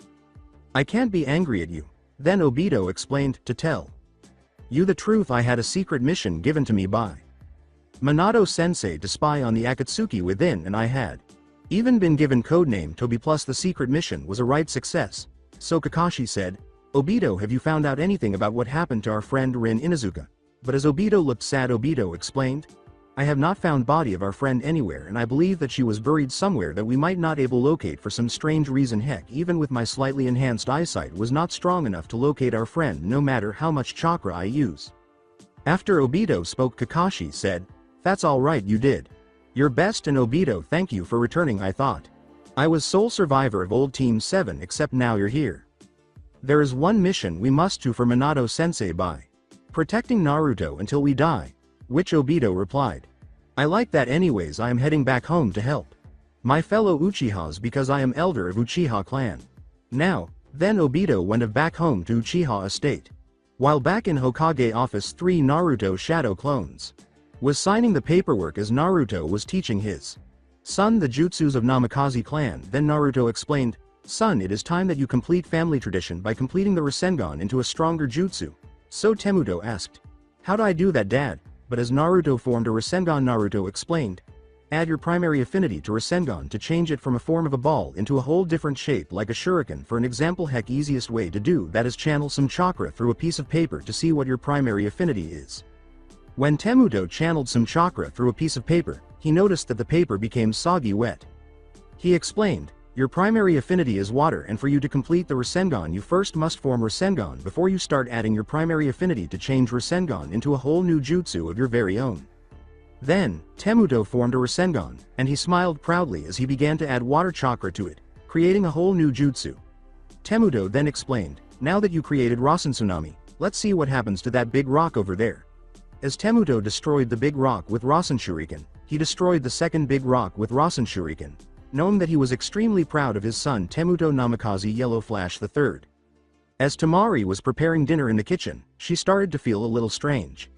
I can't be angry at you. Then Obito explained, to tell you the truth I had a secret mission given to me by Minato-sensei to spy on the Akatsuki within and I had even been given codename Tobi plus the secret mission was a right success. So Kakashi said, Obito have you found out anything about what happened to our friend Rin Inuzuka? But as Obito looked sad Obito explained, I have not found body of our friend anywhere and I believe that she was buried somewhere that we might not able locate for some strange reason heck even with my slightly enhanced eyesight was not strong enough to locate our friend no matter how much chakra I use. After Obito spoke Kakashi said, that's alright you did your best and Obito thank you for returning I thought I was sole survivor of old Team 7 except now you're here. There is one mission we must do for Minato-sensei by protecting Naruto until we die. Which Obito replied, I like that anyways I am heading back home to help my fellow Uchihas because I am elder of Uchiha clan. Now, then Obito went back home to Uchiha estate. While back in Hokage office 3 Naruto shadow clones was signing the paperwork as Naruto was teaching his son the jutsus of Namikaze clan. Then Naruto explained, son it is time that you complete family tradition by completing the Rasengan into a stronger jutsu. So Temuto asked, how do I do that dad? But as Naruto formed a Rasengan Naruto explained, add your primary affinity to Rasengan to change it from a form of a ball into a whole different shape like a shuriken. For an example heck easiest way to do that is channel some chakra through a piece of paper to see what your primary affinity is. When Temuto channeled some chakra through a piece of paper, he noticed that the paper became soggy wet. He explained, your primary affinity is water and for you to complete the Rasengan you first must form Rasengan before you start adding your primary affinity to change Rasengan into a whole new jutsu of your very own. Then, Temuto formed a Rasengan, and he smiled proudly as he began to add water chakra to it, creating a whole new jutsu. Temuto then explained, now that you created Rasen Tsunami, let's see what happens to that big rock over there. As Temuto destroyed the big rock with Rasen Shuriken, he destroyed the second big rock with Rasen Shuriken. knowing that he was extremely proud of his son Temuto Namikaze Yellow Flash III. As Tamari was preparing dinner in the kitchen, she started to feel a little strange.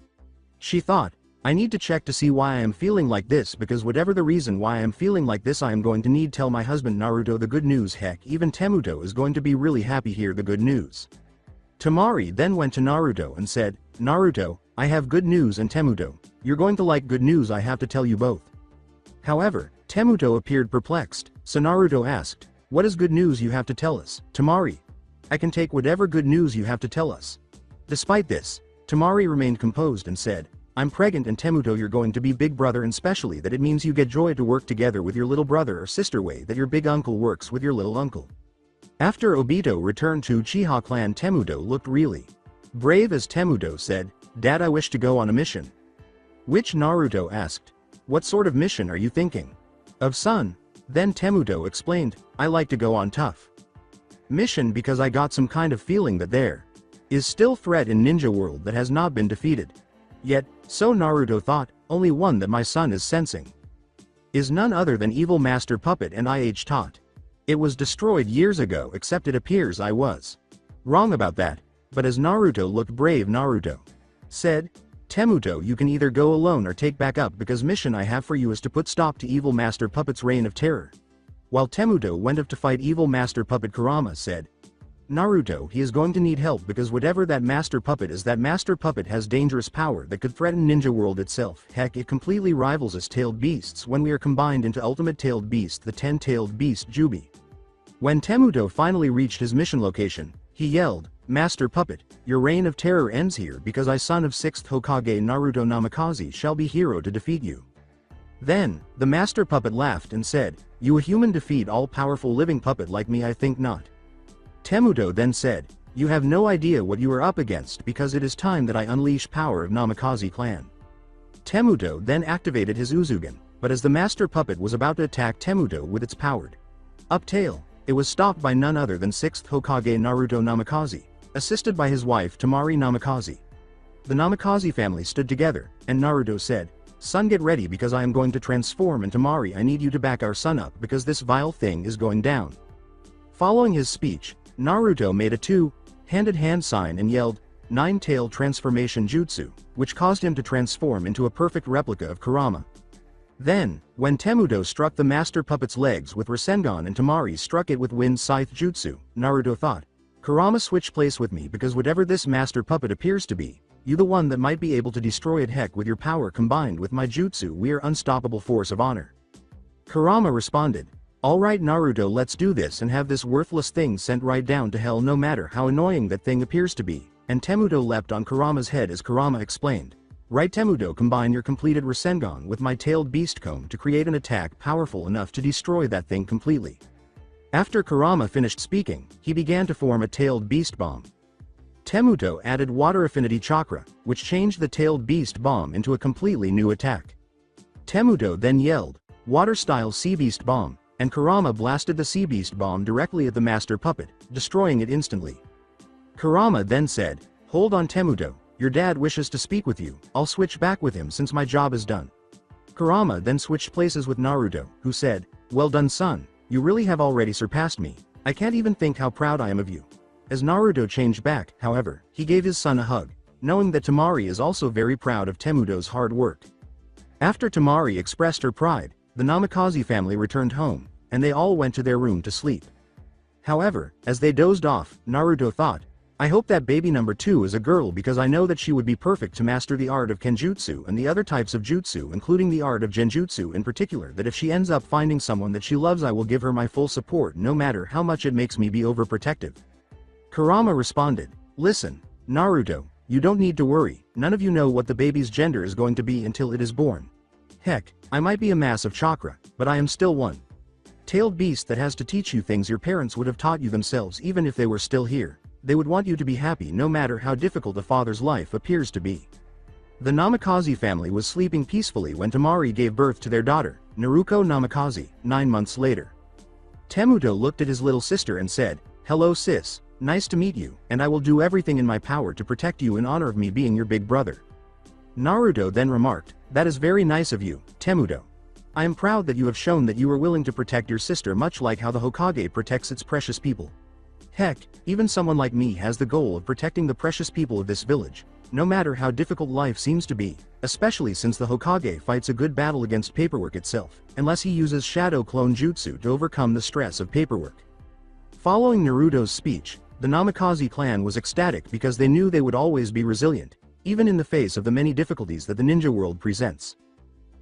She thought, I need to check to see why I am feeling like this, because whatever the reason why I am feeling like this, I am going to need tell my husband Naruto the good news. Heck, even Temuto is going to be really happy hear the good news. Tamari then went to Naruto and said, Naruto, I have good news, and Temuto, you're going to like good news, I have to tell you both. However, Temuto appeared perplexed, so Naruto asked, what is good news you have to tell us, Tamari? I can take whatever good news you have to tell us. Despite this, Tamari remained composed and said, I'm pregnant, and Temuto, you're going to be big brother, and especially that it means you get joy to work together with your little brother or sister way that your big uncle works with your little uncle. After Obito returned to Uchiha clan, Temuto looked really brave as Temuto said, Dad, I wish to go on a mission. Which Naruto asked, what sort of mission are you thinking of, son? Then Temuto explained, I like to go on tough mission because I got some kind of feeling that there is still threat in ninja world that has not been defeated yet, so Naruto thought, only one that my son is sensing is none other than evil master puppet, and I thought it was destroyed years ago, except it appears I was wrong about that. But as Naruto looked brave, Naruto said, Temuto, you can either go alone or take back up, because mission I have for you is to put stop to evil master puppet's reign of terror. While Temuto went up to fight evil master puppet, Kurama said, Naruto, he is going to need help, because whatever that master puppet is, that master puppet has dangerous power that could threaten ninja world itself. Heck, it completely rivals us tailed beasts when we are combined into ultimate tailed beast, the 10-tailed beast Kyuubi. When Temuto finally reached his mission location, he yelled, Master Puppet, your reign of terror ends here, because I, son of 6th Hokage Naruto Namikaze, shall be hero to defeat you. Then, the master puppet laughed and said, you a human defeat all-powerful living puppet like me? I think not. Temuto then said, you have no idea what you are up against, because it is time that I unleash power of Namikaze clan. Temuto then activated his Uzugen, but as the master puppet was about to attack Temuto with its powered up tail, it was stopped by none other than 6th Hokage Naruto Namikaze, assisted by his wife Tamari Namikaze. The Namikaze family stood together, and Naruto said, son, get ready, because I am going to transform, and Tamari, I need you to back our son up, because this vile thing is going down. Following his speech, Naruto made a two-handed hand sign and yelled, Nine-tail transformation jutsu, which caused him to transform into a perfect replica of Kurama. Then, when Temuto struck the master puppet's legs with Rasengan and Tamari struck it with wind scythe jutsu, Naruto thought, Kurama, switch place with me, because whatever this master puppet appears to be, you the one that might be able to destroy it. Heck, with your power combined with my jutsu, we are unstoppable force of honor. Kurama responded, alright Naruto, let's do this and have this worthless thing sent right down to hell, no matter how annoying that thing appears to be. And Temuto leapt on Kurama's head as Kurama explained, right Temuto, combine your completed Rasengan with my tailed beast comb to create an attack powerful enough to destroy that thing completely. After Kurama finished speaking, he began to form a tailed beast bomb. Temuto added water affinity chakra, which changed the tailed beast bomb into a completely new attack. Temuto then yelled, water style sea beast bomb, and Kurama blasted the sea beast bomb directly at the master puppet, destroying it instantly. Kurama then said, hold on Temuto, your dad wishes to speak with you, I'll switch back with him since my job is done. Kurama then switched places with Naruto, who said, well done son, you really have already surpassed me, I can't even think how proud I am of you. As Naruto changed back, however, he gave his son a hug, knowing that Tamari is also very proud of Temuto's hard work. After Tamari expressed her pride, the Namikaze family returned home, and they all went to their room to sleep. However, as they dozed off, Naruto thought, I hope that baby number 2 is a girl, because I know that she would be perfect to master the art of Kenjutsu and the other types of jutsu, including the art of Genjutsu in particular, that if she ends up finding someone that she loves, I will give her my full support no matter how much it makes me be overprotective. Kurama responded, listen, Naruto, you don't need to worry, none of you know what the baby's gender is going to be until it is born. Heck, I might be a mass of chakra, but I am still one tailed beast that has to teach you things your parents would have taught you themselves. Even if they were still here, they would want you to be happy no matter how difficult a father's life appears to be. The Namikaze family was sleeping peacefully when Tamari gave birth to their daughter, Naruko Namikaze, 9 months later. Temuto looked at his little sister and said, hello sis, nice to meet you, and I will do everything in my power to protect you in honor of me being your big brother. Naruto then remarked, that is very nice of you, Temuto. I am proud that you have shown that you are willing to protect your sister much like how the Hokage protects its precious people. Heck, even someone like me has the goal of protecting the precious people of this village, no matter how difficult life seems to be, especially since the Hokage fights a good battle against paperwork itself, unless he uses Shadow Clone Jutsu to overcome the stress of paperwork. Following Naruto's speech, the Namikaze clan was ecstatic because they knew they would always be resilient, even in the face of the many difficulties that the ninja world presents.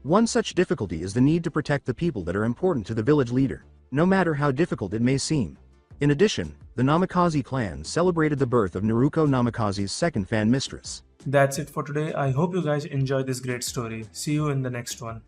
One such difficulty is the need to protect the people that are important to the village leader, no matter how difficult it may seem. In addition, the Namikaze clan celebrated the birth of Naruto Namikaze's second fan mistress. That's it for today. I hope you guys enjoyed this great story. See you in the next one.